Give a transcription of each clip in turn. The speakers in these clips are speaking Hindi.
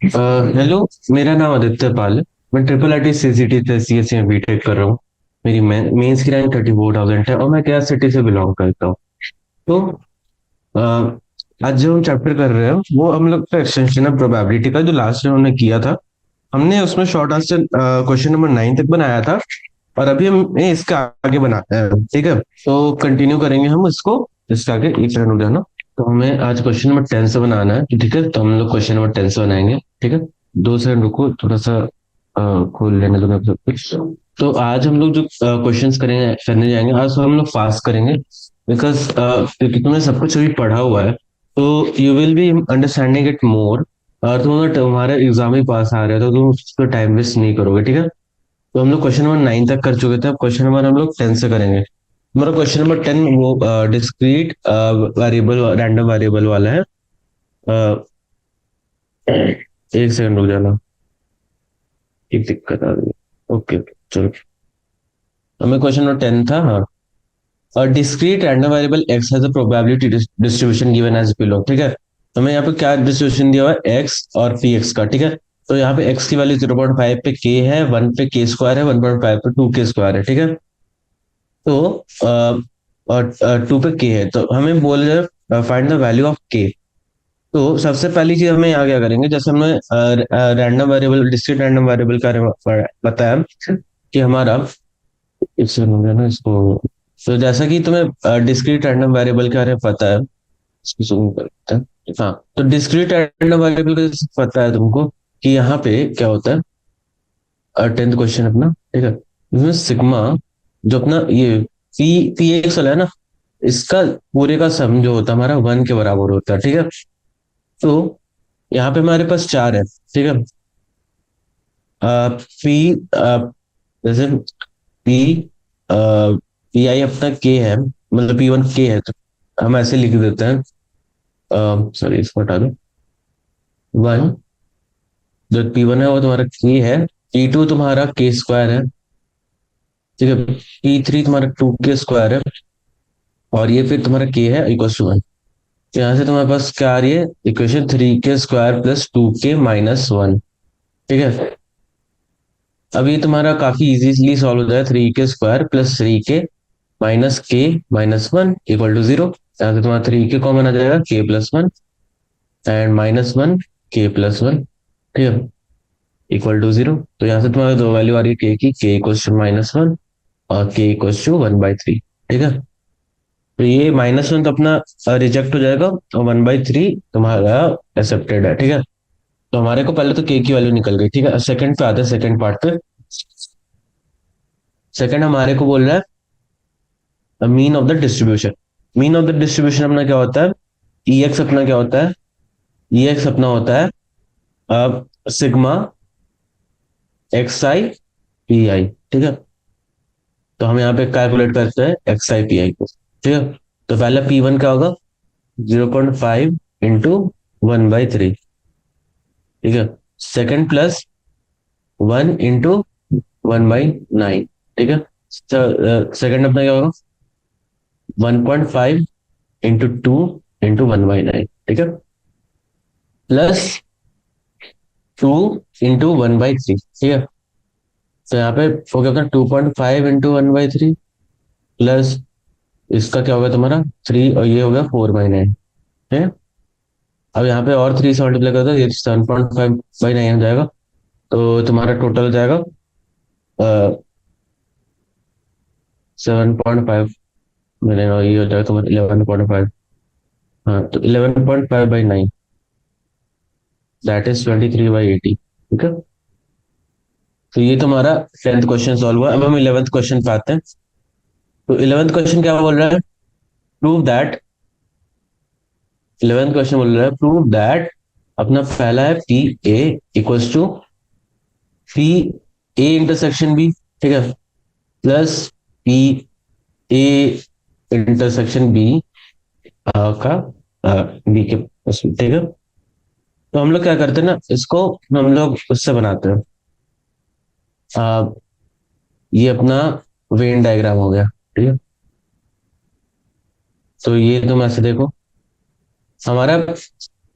हेलो। मेरा नाम आदित्य पाल है। मैं triple I T CGT CSC में बीटेक कर रहा हूँ। मेरी मेंस की रैंक 34,000 है और मैं क्या सिटी से बिलोंग करता हूँ। तो अ, आज जो हम चैप्टर कर रहे हैं वो हम लोग का एक्सटेंशन है प्रोबेबिलिटी का, जो लास्ट में हमने किया था। हमने उसमें शॉर्ट आंसर क्वेश्चन नंबर 9 तक बनाया था और अभी हम इसके आगे बनाते हैं। ठीक है, तो कंटिन्यू करेंगे हम इसको। इसके आगे एक सेकंड हो जाना। तो हमें आज क्वेश्चन नंबर 10 से बनाना है। ठीक है, तो हम लोग क्वेश्चन नंबर 10 से बनाएंगे। ठीक है, 2 सेकंड रुको, थोड़ा सा खोल लेने दो मेरे को सब कुछ। तो आज हम लोग जो क्वेश्चंस करेंगे करने जाएंगे, आज हम लोग फास्ट करेंगे। बिकॉज क्योंकि तुमने सब कुछ अभी पढ़ा हुआ है, तो you will be understanding it more. और तुम अगर तुम्हारे एग्जाम ही पास आ रहे हो तो तुम उस पर टाइम वेस्ट नहीं करोगे। ठीक है, तो हम लोग क्वेश्चन नंबर 9 तक कर चुके थे, अब क्वेश्चन नंबर हम लोग 10 से करेंगे। हमारा क्वेश्चन नंबर 10 वो डिस्क्रीट वेरिएबल रैंडम वेरिएबल वाला है। एक सेकंड रुक जाना, एक दिक्कत आ रही है। ओके ओके, चलो। हमें क्वेश्चन नंबर 10 था, हाँ। और discrete random variable X has a probability distribution given as below. ठीक है, हमें यहाँ पे क्या डिस्ट्रीब्यूशन दिया हुआ है, एक्स और पी एक्स का। ठीक है, तो यहाँ पे एक्स की वैल्यू 0.5 पे के है, 1 पे के स्क्वायर है, 1.5 पे 2 के स्क्वायर है। ठीक है, तो और 2 पे के है, तो हमें बोल रहे फाइंड द वैल्यू ऑफ के। तो सबसे पहली चीज हमें यहाँ क्या करेंगे, जैसे हमने random variable discrete random variable का बताया कि हमारा, इससे हो गया ना इसको। तो जैसा कि तुम्हें डिस्क्रीट रैंडम वेरिएबल के बारे में पता है, इसको zoom करते हैं। हाँ, तो डिस्क्रीट रैंडम वेरिएबल का जैसे पता है तुमको कि यहाँ पे क्या होता है। 10th क्वेश्चन अपना, ठीक है, इसमें सिग्मा, जो अपना ये पी पी एक्स वाला है ना, इसका पूरे का सम जो होता है हमारा 1 के बराबर होता है। ठीक है, तो यहाँ पे हमारे पास चार है। ठीक है, पी जैसे पी पी आई अपना के है, मतलब P1 के है, तो हम ऐसे लिख देते हैं। सॉरी, इसको हटा दो। 1, जो P1 है वो तुम्हारा के है। P2 तुम्हारा के स्क्वायर है। ठीक है, P3 तुम्हारा 2 के स्क्वायर है। और ये फिर तुम्हारा के है इक्वल टू 1। तो यहाँ से तुम्हारे पास क्या आ रही है, इक्वेशन 3 के स्क्वायर प्लस 2 के माइनस 1। ठीक है, अब ये तुम्हारा काफी इजीली सॉल्व हो जाए। 3 के स्क्वायर प्लस 3 के माइनस 1 इक्वल टू 0। यहाँ से तुम्हारा 3 के कॉमन आ जाएगा, के+1 एंड -1 के+1। ठीक है, इक्वल टू 0। तो यहाँ से तुम्हारा दो वैल्यू आ रही है के की, के इक्वल टू -1 और के इक्वल टू 1/3। ठीक है, तो ये -1 तो अपना रिजेक्ट हो जाएगा और 1/3 तुम्हारा एक्सेप्टेड है। ठीक है, तो हमारे को पहले तो के की वैल्यू निकल गई। ठीक है, सेकंड पे आते हैं, सेकंड पार्ट पे। सेकंड हमारे को बोल रहा है mean of the distribution. Mean of the distribution अपना क्या होता है, ई एक्स अपना क्या होता है, ई एक्स अपना होता है अब sigma x I P I. ठीक है, तो हम यहाँ पे कैलकुलेट करते हैं एक्स आई पी आई को। ठीक है, तो पहले P1 क्या होगा, 0.5 इंटू 1/3। ठीक है, सेकंड प्लस 1 इंटू 1/9। ठीक है, सेकंड अपना क्या होगा, 1.5 इंटू 2 इंटू 1/9। ठीक है, प्लस 2 इंटू 1/3। ठीक है, तो यहाँ पे हो गया अपना 2.5 इंटू 1/3 प्लस इसका क्या होगा तुम्हारा 3, और ये हो गया 4/9। ठीक है, अब यहाँ पे और 3 से मल्टीप्लाई कर दो, ये 7.5/9 हो जाएगा। तो तुम्हारा टोटल हो जाएगा 7.5, मैंने ये हो जाएगा तुम्हारा 11.5। हाँ, तो 11.5/9, दैट इज 23/80। ठीक है, तो ये तुम्हारा 10th क्वेश्चन सॉल्व हुआ। अब हम 11th क्वेश्चन पे आते हैं। तो 11th क्वेश्चन क्या बोल रहा है, प्रूव दैट। 11th क्वेश्चन बोल रहा है प्रूव दैट, अपना पहला है P A equals to P A intersection B. ठीक है, plus P A intersection B का बी के ठीक है। तो हम लोग क्या करते हैं ना, इसको हम लोग उससे बनाते हैं। आ, ये अपना वेन डायग्राम हो गया। ठीक है, तो ये तुम ऐसे देखो, हमारा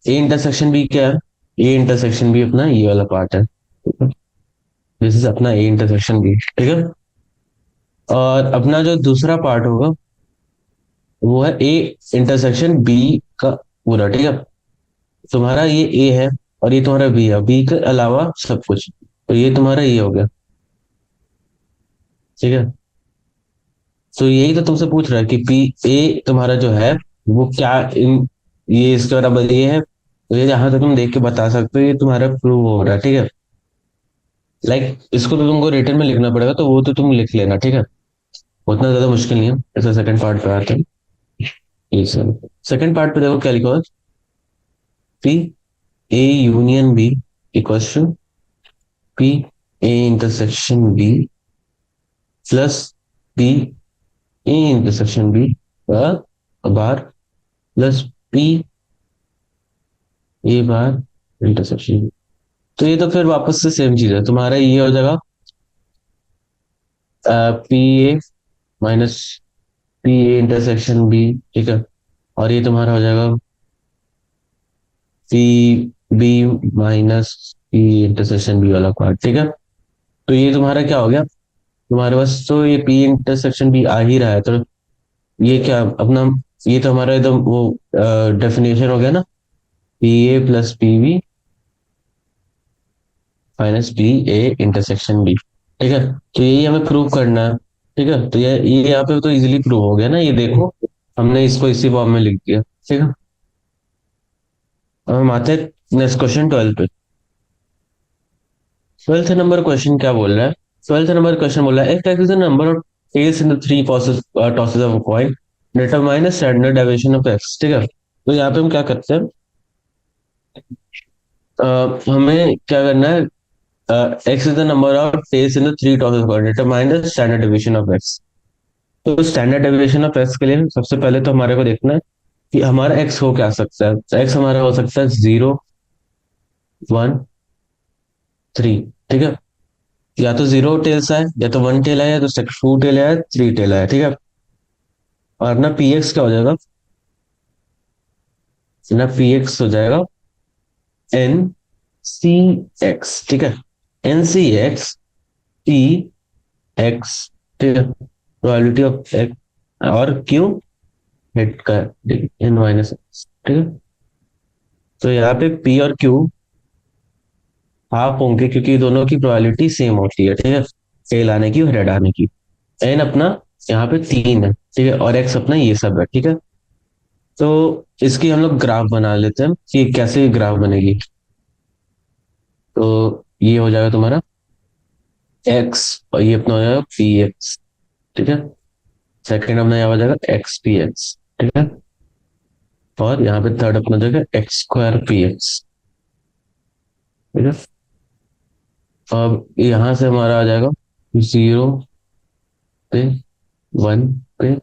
ए इंटरसेक्शन बी क्या है, ए इंटरसेक्शन बी अपना ये वाला पार्ट है, दिस इज अपना ए इंटरसेक्शन बी, ठीक है। और अपना जो दूसरा पार्ट होगा वो है ए इंटरसेक्शन बी का पूरा, ठीक है। तुम्हारा ये ए है और ये तुम्हारा बी है, बी के अलावा सब कुछ, तो ये तुम्हारा ये हो गया, ठीक है। तो यही तो तुमसे पूछ रहा है कि पी ए तुम्हारा जो है वो क्या इन, ये इसके बराबर ये है, तो ये जहां तक तुम देख के बता सकते हो ये तुम्हारा प्रूव हो रहा है, ठीक है। इसको तो तुमको रिटर्न में लिखना पड़ेगा, तो वो तो तुम लिख लेना, ठीक है। उतना ज्यादा मुश्किल नहीं है। ऐसा सेकंड पार्ट पे आते हैं। ये सर सेकंड पार्ट पे देखो क्या लिखा हुआ, P A union B equals to P A intersection B plus P A intersection B bar plus P A bar intersection. तो ये तो फिर वापस से सेम चीज है, तुम्हारा ये हो जाएगा P A minus P A intersection B, ठीक है। और ये तुम्हारा हो जाएगा P B minus P intersection B वाला पार्ट, ठीक है। तो ये तुम्हारा क्या हो गया, तुम्हारे पास तो ये पी इंटरसेक्शन बी आ ही रहा है, तो ये क्या अपना, ये तो हमारा एकदम वो डेफिनेशन हो गया ना, P A plus P B minus B A intersection B, ठीक है। तो यही हमें प्रूव करना है, ठीक है। तो ये यहाँ पे तो इजीली प्रूव हो गया ना, ये देखो हमने इसको इसी फॉर्म में लिख दिया, ठीक है। अब हम आते हैं नेक्स्ट क्वेश्चन 12 पे। 12th नंबर क्वेश्चन क्या बोल रहा है, 12th नंबर क्वेश्चन बोल रहा है, if x is the number of tails in the three tosses of a coin, determine the standard deviation of x, ठीक है। तो यहाँ पे हम क्या करते हैं, हमें क्या करना है, x is the number of tails in the three tosses of a coin, determine the standard deviation of x। तो स्टैंडर्ड डेविएशन ऑफ एक्स के लिए सबसे पहले तो हमारे को देखना है कि हमारा एक्स हो क्या सकता है, तो एक्स हमारा हो सकता है 0 1 3, ठीक है। या तो 0 टेल्स है, या तो 1 टेल है, या तो 2 टेल है, 3 टेल है, ठीक है। और अपना पी एक्स क्या हो जाएगा, अपना पी एक्स हो जाएगा एन सी एक्स, ठीक है। N C X P X, ठीक है, प्रोबेबिलिटी ऑफ एक्स, और क्यू हेड का एन माइनस एक्स, ठीक है। तो यहाँ पे पी और क्यू हाफ होंगे क्योंकि दोनों की प्रोबेबिलिटी सेम होती है, ठीक है, टेल आने की और हेड आने की। एन अपना यहाँ पे 3 है, ठीक है, और एक्स अपना ये सब है, ठीक है। तो इसकी हम लोग ग्राफ बना लेते हैं कि कैसे ग्राफ बनेगी। तो ये हो जाएगा तुम्हारा एक्स और ये अपना हो जाएगा पी एक्स, ठीक है। सेकेंड अपना यहाँ हो जाएगा एक्स पी एक्स, ठीक है। और यहाँ पे थर्ड अपना हो जाएगा एक्स स्क्वायर पी एक्स, ठीक है। अब यहाँ से हमारा आ जाएगा 0 पे 1 पे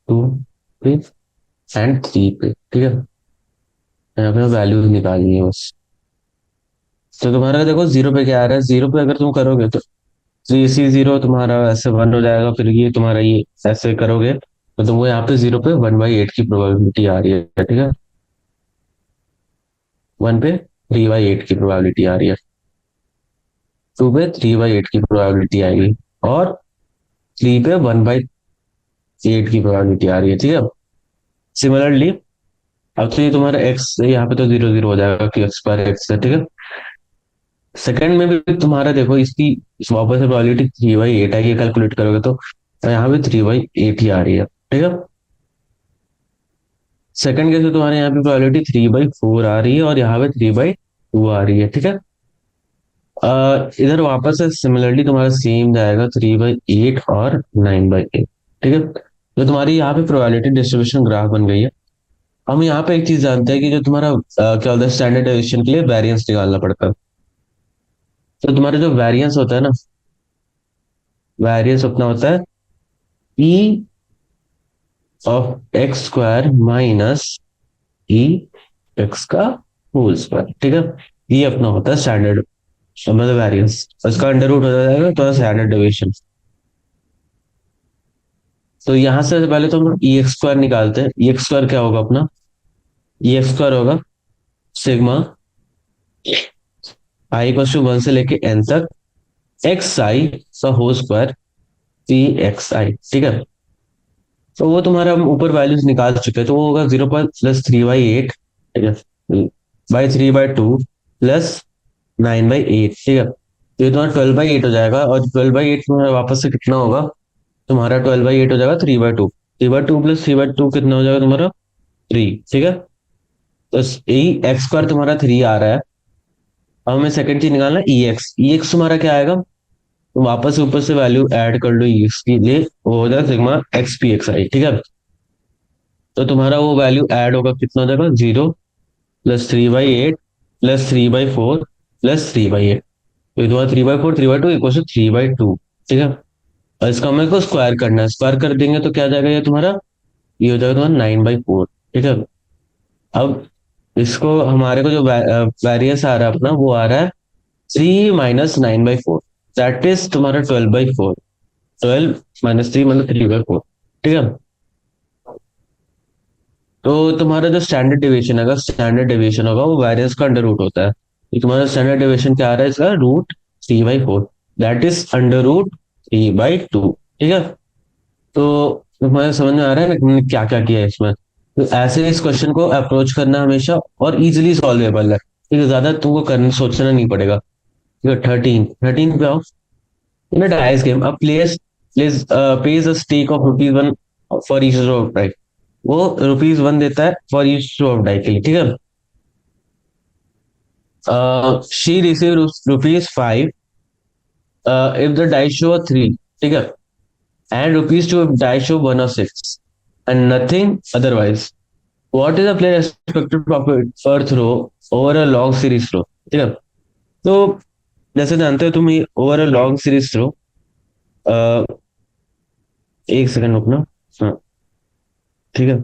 2 पे एंड 3 पे, ठीक है। यहाँ पे वैल्यू निकालनी है बस। तो तुम्हारा देखो 0 पे क्या आ रहा है, 0 पे अगर तुम करोगे तो सी सी 0 तुम्हारा ऐसे 1 हो जाएगा, फिर ये तुम्हारा ये ऐसे करोगे तो तुमको यहाँ पे 0 पे 1/8 की प्रोबेबिलिटी आ रही है, ठीक है। 1 पे 3/8 की प्रोबेबिलिटी आ रही है, 2 पे 3/8 की प्रोबेबिलिटी आएगी, और 3 पे 1/8 की प्रोबेबिलिटी आ रही है, ठीक है। सिमिलरली अब तो ये तुम्हारा एक्स यहाँ पे तो 0 0 हो जाएगा कि एक्स पर एक्स है, ठीक है। सेकंड में भी तुम्हारा देखो इसकी वापस से प्रोबेबिलिटी 3/8 है, ये कैलकुलेट करोगे तो यहाँ पे 3/8 ही आ रही है, ठीक है। सेकंड केस में तुम्हारे यहाँ पे प्रोबेबिलिटी 3/4 आ रही है, और यहाँ पे 3/2 आ रही है, ठीक है। इधर वापस से सिमिलरली तुम्हारा सेम जाएगा 3/8 और 9/8, ठीक है। तो तुम्हारी यहाँ पे प्रोबेबिलिटी डिस्ट्रीब्यूशन ग्राफ बन गई है। हम यहाँ पे एक चीज जानते हैं कि जो तुम्हारा क्या होता है, स्टैंडर्ड डेविएशन के लिए वेरिएंस निकालना पड़ता है। तो तुम्हारा जो वेरिएंस होता है ना, वेरिएंस अपना होता है ई of x square minus E x का होल स्क्वायर, ठीक है। ये अपना होता है स्टैंडर्ड मतलब वेरिएंस, इसका अंडर रूट हो जाएगा तो स्टैंडर्ड डेविएशन। तो यहां से पहले तो हम ई एक्स स्क्वायर निकालते हैं। ई एक्स स्क्वायर क्या होगा अपना, ई एक्स स्क्वायर होगा सिग्मा आई इक्वल टू 1 से लेके एन तक एक्स आई का होल स्क्वायर पी एक्स आई, ठीक है। तो वो तुम्हारा हम ऊपर वैल्यूज निकाल चुके हैं, तो वो होगा 0.+3/8, ठीक है, बाई 3/2 प्लस 9/8, ठीक है। तो ये तुम्हारा 12/8 हो जाएगा, और 12/8 तुम्हारा वापस से कितना होगा, तुम्हारा 12/8 हो जाएगा 3/2, 3/2 प्लस 3/2 कितना हो जाएगा तुम्हारा 3, ठीक है। तो यही एक्स स्क्वायर तुम्हारा 3 आ रहा है। अब हमें सेकंड चीज निकालना है ई एक्स। ई एक्स तुम्हारा क्या आएगा, तो वापस ऊपर से वैल्यू ऐड कर लो ई एक्स के लिए, वो हो जाएगा सिग्मा एक्स पी एक्स आई, ठीक है। तो तुम्हारा वो वैल्यू ऐड होगा, कितना हो जाएगा 0+3/8 प्लस 3/4 प्लस 3/8। तो ये तुम्हारा 3/4 3/2 इक्वल टू 3/2, ठीक है। और इसका हमें को स्क्वायर करना है, स्क्वायर कर देंगे तो क्या आ जाएगा, ये तुम्हारा ये हो जाएगा तुम्हारा 9/4, ठीक है। अब इसको हमारे को जो वेरियंस आ रहा है अपना, वो आ रहा है 3 - 9/4, दैट इज तुम्हारा 12/4। 12 - 3 मतलब 3/4, ठीक है। तो तुम्हारा जो स्टैंडर्ड डिविएशन है, स्टैंडर्ड डिविएशन होगा वो वेरियंस का अंडर रूट होता है। तो तुम्हारा स्टैंडर्ड डिविएशन क्या आ रहा है इसका, √3/4, दैट इज √3/2, ठीक है। तो तुम्हारे समझ में आ रहा है ना कि मैंने क्या क्या किया है इसमें। तो ऐसे इस क्वेश्चन को अप्रोच करना हमेशा, और इजिली सॉल्वेबल है, ठीक है, ज्यादा तुमको करने सोचना नहीं पड़ेगा, ठीक है। 13 पे आओ। In a dice game, a player plays pays a stake of ₹1 for each throw of die. वो ₹1 देता है for each throw of die के लिए, ठीक है। She receive ₹5 if the die show 3, ठीक है, and ₹2 if die show 1 or 6, and nothing otherwise. What is the player expected profit per throw over a long series throw, ठीक है। तो जैसे जानते हो तुम, ये over a long series throw, एक सेकंड रुकना। हाँ, ठीक है।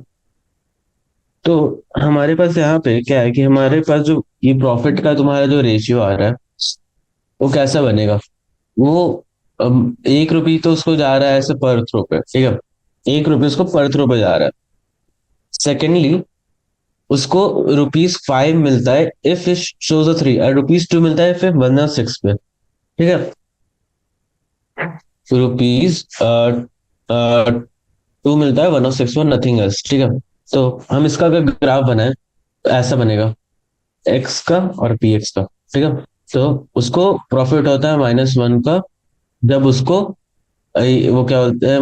तो हमारे पास यहाँ पे क्या है कि हमारे पास जो ये प्रॉफिट का तुम्हारा जो रेशियो आ रहा है, वो कैसा बनेगा, वो 1 रुपये तो उसको जा रहा है ऐसे पर थ्रो पे, ठीक है, 1 रुपये उसको पर थ्रो पे जा रहा है। सेकेंडली उसको ₹5 मिलता है इफ इट शोज अ 3, और ₹2 मिलता है इफ इट 1 or 6 पे, ठीक है। रुपीज टू मिलता है 1 और 6 पर, नथिंग एल्स, ठीक है। तो हम इसका अगर ग्राफ बनाए तो ऐसा बनेगा, एक्स का और पी एक्स का, ठीक है। तो उसको प्रॉफिट होता है -1 का, जब उसको वो क्या बोलते हैं,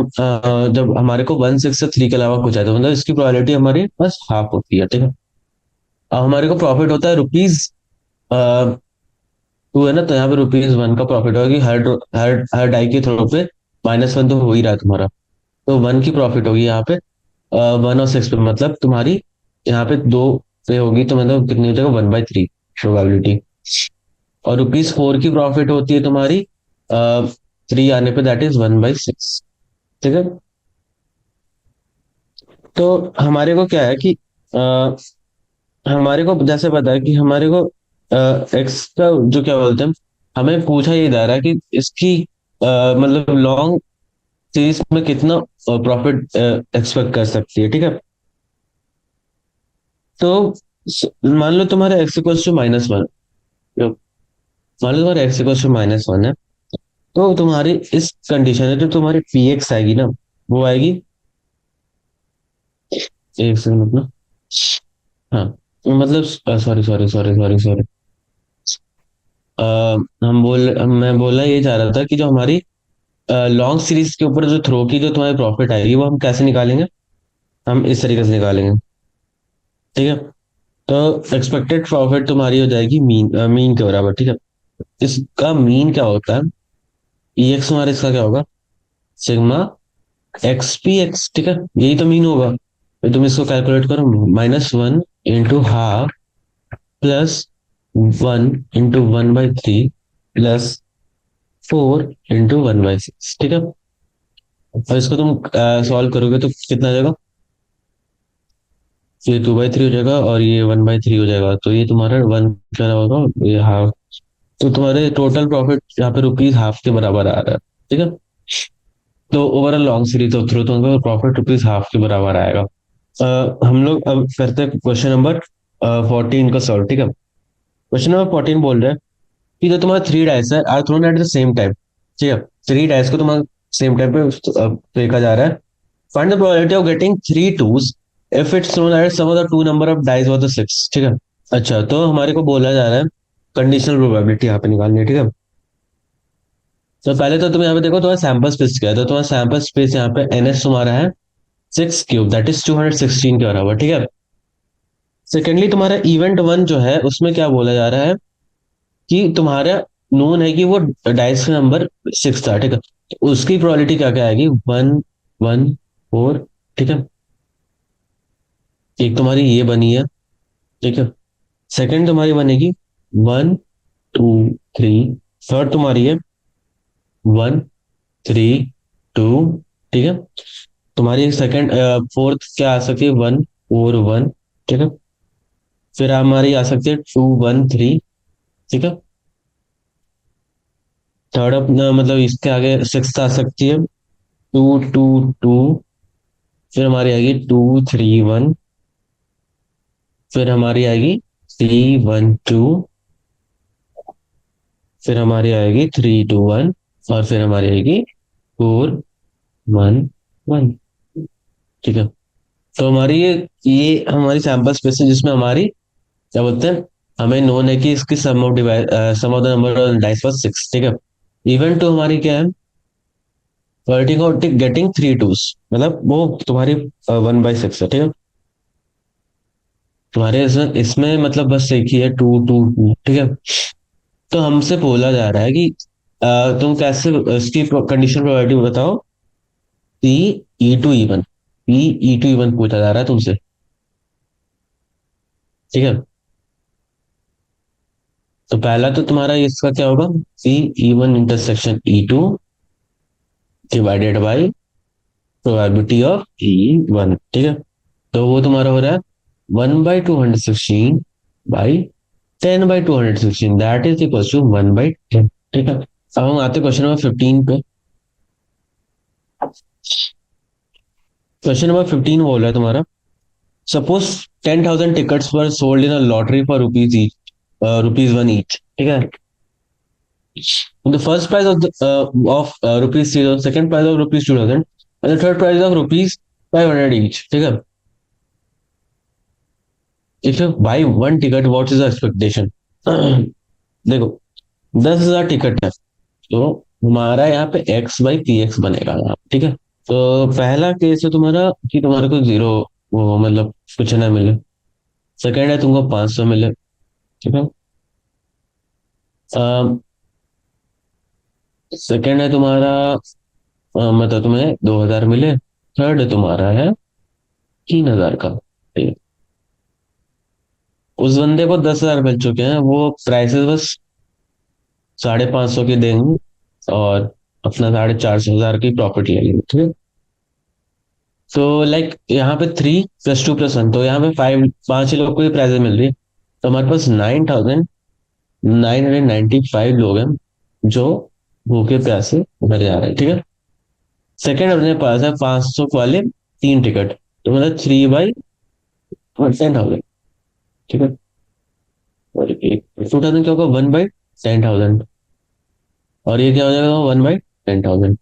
जब हमारे को 1 6 से 3 के अलावा कुछ है, तो मतलब इसकी प्रोबेबिलिटी हमारी बस हाफ होती है, ठीक है। अब हमारे को प्रॉफिट होता है ₹2 है ना, तो यहाँ पे ₹1 का प्रॉफिट होगा कि हर हर हर डाई के थ्रो पे -1 तो हो ही रहा है तुम्हारा, तो 1 की प्रॉफिट होगी यहाँ पे 1 और 6 पे, मतलब तुम्हारी यहाँ पे 2 पे होगी, तो मतलब कितनी हो जाएगा 1/3 प्रोबेबिलिटी। और ₹4 की प्रॉफिट होती है तुम्हारी 3 आने पे, दैट इज 1/6, ठीक है। तो हमारे को क्या है कि हमारे को जैसे पता है कि हमारे को एक्स का जो क्या बोलते हैं, हमें पूछा ये जा रहा है कि इसकी मतलब लॉन्ग सीरीज में कितना प्रॉफिट एक्सपेक्ट कर सकती है, ठीक है। तो मान लो तुम्हारा एक्स इक्वल्स टू -1, मान लो तुम्हारा एक्स इक्वल्स टू -1 है, तो तुम्हारी इस कंडीशन में जो तुम्हारी पी एक्स आएगी ना, वो आएगी, एक सेकंड मतलब, हाँ, मतलब sorry sorry sorry sorry sorry, मैं बोलना ये चाह रहा था कि जो हमारी लॉन्ग सीरीज के ऊपर जो थ्रो की जो तुम्हारी प्रॉफिट आएगी, वो हम कैसे निकालेंगे, हम इस तरीके से निकालेंगे, ठीक है। तो एक्सपेक्टेड प्रॉफिट तुम्हारी हो जाएगी मीन के बराबर, ठीक है। इसका मीन क्या होता है, ई एक्स हमारा इसका क्या होगा, सिग्मा एक्स पी एक्स, ठीक है, यही तो मीन होगा। तो तुम इसको कैलकुलेट करो, -1 into half plus 1 into 1/3 plus 4 into 1/6, ठीक है। और इसको तुम सॉल्व करोगे तो कितना आ जाएगा, ये 2/3 हो जाएगा और ये 1/3 हो जाएगा, तो ये तुम्हारा 1 क्या होगा, ये हाफ। तो तुम्हारे टोटल प्रॉफिट यहाँ पे ₹1/2 के बराबर आ रहा है, ठीक है। तो overall long series of through तुम्हारा प्रॉफिट ₹1/2 के बराबर आएगा। हम लोग अब करते हैं क्वेश्चन नंबर 14 का सॉल्व, ठीक है। क्वेश्चन नंबर 14 बोल रहा है कि जो तुम्हारा थ्री डाइस है are thrown at the same time. ठीक है, थ्री डाइस को तुम्हारा सेम टाइम पे फेंका जा रहा है। Find the probability of getting three twos if it's thrown at sum of the two number of dice were the six. ठीक है, अच्छा तो हमारे को बोला जा रहा है कंडीशनल प्रोबेबिलिटी यहाँ पे निकालनी है। ठीक है, तो पहले तो तुम यहाँ पे देखो तुम्हारा सैंपल स्पेस क्या है, तो तुम्हारा सैंपल स्पेस यहाँ पे एन एस तुम्हारा है 6 क्यूब, दैट इज 216 के बराबर। ठीक है, सेकेंडली तुम्हारा इवेंट वन जो है उसमें क्या बोला जा रहा है कि तुम्हारा नोन है कि वो डाइस का नंबर 6 था। ठीक है, तो उसकी प्रोबेबिलिटी क्या क्या आएगी, 1, 1, 4। ठीक है, एक तुम्हारी ये बनी है। ठीक है, सेकंड तुम्हारी बनेगी 1, 2, 3। थर्ड तुम्हारी है 1, 3, 2। ठीक है, तुम्हारी सेकंड फोर्थ क्या आ सकती है, 1, 4, 1। ठीक है, फिर हमारी आ सकती है 2, 1, 3। ठीक है, थर्ड अपना मतलब इसके आगे सिक्स आ सकती है 2, 2, 2। फिर हमारी आएगी 2, 3, 1। फिर हमारी आएगी 3, 1, 2। फिर हमारी आएगी 3, 2, 1। और फिर हमारी आएगी 4, 1, 1। ठीक है, तो हमारी ये हमारी सैंपल स्पेस है जिसमें हमारी क्या बोलते हैं, हमें नोन है कि इसकी sum of the number of dice was 6। ठीक है, इवन टू हमारी क्या है, वर्टिंग गेटिंग थ्री टूस, मतलब वो तुम्हारी 1/6 है। ठीक है, तुम्हारे इसमें मतलब बस एक ही है 2, 2, 2। ठीक है, तो हमसे बोला जा रहा है कि तुम कैसे इसकी कंडीशन प्रोबेबिलिटी बताओ, P E two even, P E two even पूछा जा रहा है तुमसे। ठीक है, तो पहला तो तुम्हारा इसका क्या होगा, P E one intersection E two divided by probability of E one. ठीक है, तो वो तुम्हारा हो रहा है 1/216 by 10/216, that is equal to 1/10। ठीक है, अब हम आते क्वेश्चन नंबर 15 पे। क्वेश्चन नंबर 15 बोल रहा है तुम्हारा, suppose 10,000 tickets were sold in a lottery for rupees 1 each. ठीक है, the first prize of rupees 3,000, second prize of rupees 2,000 and the third prize of rupees 500 each. ठीक है, if you buy one ticket what is the expectation. देखो 10,000 टिकट है, तो हमारा यहाँ पे x/px बनेगा यहाँ। ठीक है, तो पहला केस है तुम्हारा कि तुम्हारे को जीरो, वो मतलब कुछ ना मिले। सेकंड है तुमको 500 मिले। ठीक है, सेकंड है तुम्हारा मतलब तुम्हें 2,000 मिले। थर्ड है तुम्हारा है 3,000 का। ठीक है, उस बंदे को 10,000 मिल चुके हैं, वो प्राइसेस बस 550 की देंगे और अपना 450 की प्रॉफिट ले लेंगे। ठीक है, तो लाइक यहाँ पे 3 + 2 + 1, तो यहाँ पे 5 ही लोग को ही प्राइजेस मिल रही है। तो हमारे पास 9,995 लोग हैं जो भूखे प्यासे मर जा रहे हैं। ठीक है, सेकंड अपने पास है 500 वाले 3 टिकट, तो मतलब 3/10,000। ठीक है, और 2,000 क्या होगा, 1/10,000। और ये क्या हो जाएगा, 1/10,000।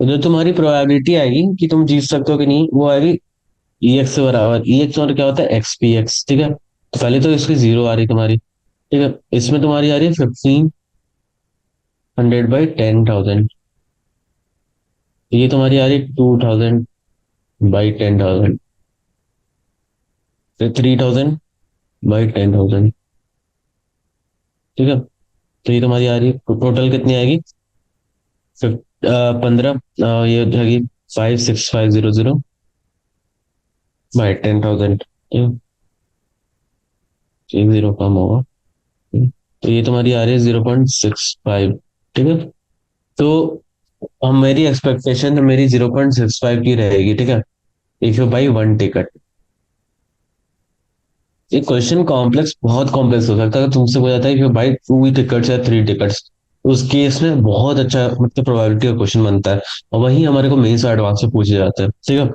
तो जो तुम्हारी प्रोबेबिलिटी आएगी कि तुम जीत सकते हो कि नहीं, वो आएगी EX से बराबर, EX और क्या होता है, XPX। ठीक है, तो पहले तो इसकी जीरो आ रही तुम्हारी। ठीक है, इसमें तुम्हारी आ रही है 1,500/10,000। ये तुम्हारी आ रही है 2,000/10,000। फिर 3,000/10,000। ठीक है, तो ये तुम्हारी आ रही है, टोटल कितनी आएगी, 15, ये हो जाएगी 56,500/10,000। एक जीरो कम होगा। तो ये तुम्हारी आ रही है 0.65। ठीक है, तो हम मेरी एक्सपेक्टेशन मेरी 0.65 की रहेगी। ठीक है, if you buy one ticket. ये क्वेश्चन कॉम्प्लेक्स, बहुत कॉम्प्लेक्स हो सकता है, अगर तुमसे बोला जाता है कि भाई 2 टिकट्स या 3 टिकट्स, उस केस में बहुत अच्छा मतलब प्रोबेबिलिटी का क्वेश्चन बनता है, और वही हमारे को मेंस और एडवांस में पूछे जाते हैं। ठीक है,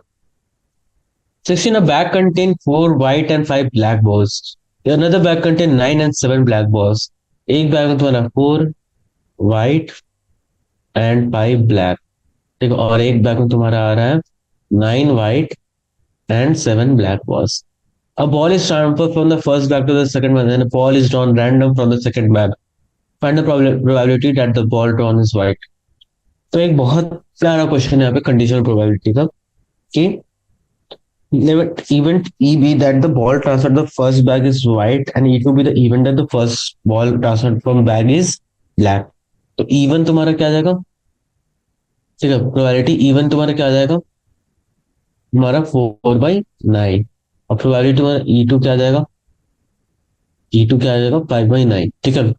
16 a bag contain 4 white and 5 black balls Another bag contain 9 and 7 black balls. एक बैग में तुम्हारा 4 white and 5 black, ठीक है, और एक बैग में तुम्हारा आ रहा है 9 white and 7 black balls. A ball is transferred from the first bag to the second bag, and a ball is drawn random from the second bag. Find the probability that the ball drawn is white. तो एक बहुत प्यारा क्वेश्चन है यहाँ पे कंडीशनल प्रोबेबिलिटी का कि let event E be that the ball transferred the first bag is white and E2 be the event that the first ball transferred from bag is black. तो even तुम्हारा क्या आ जाएगा, ठीक है, प्रोबेबिलिटी इवन तुम्हारा क्या आ जाएगा, तुम्हारा 4/9, और प्रोबेबिलिटी तुम्हारा E2 क्या आ जाएगा, E2 क्या आ जाएगा 5/9, ठीक है।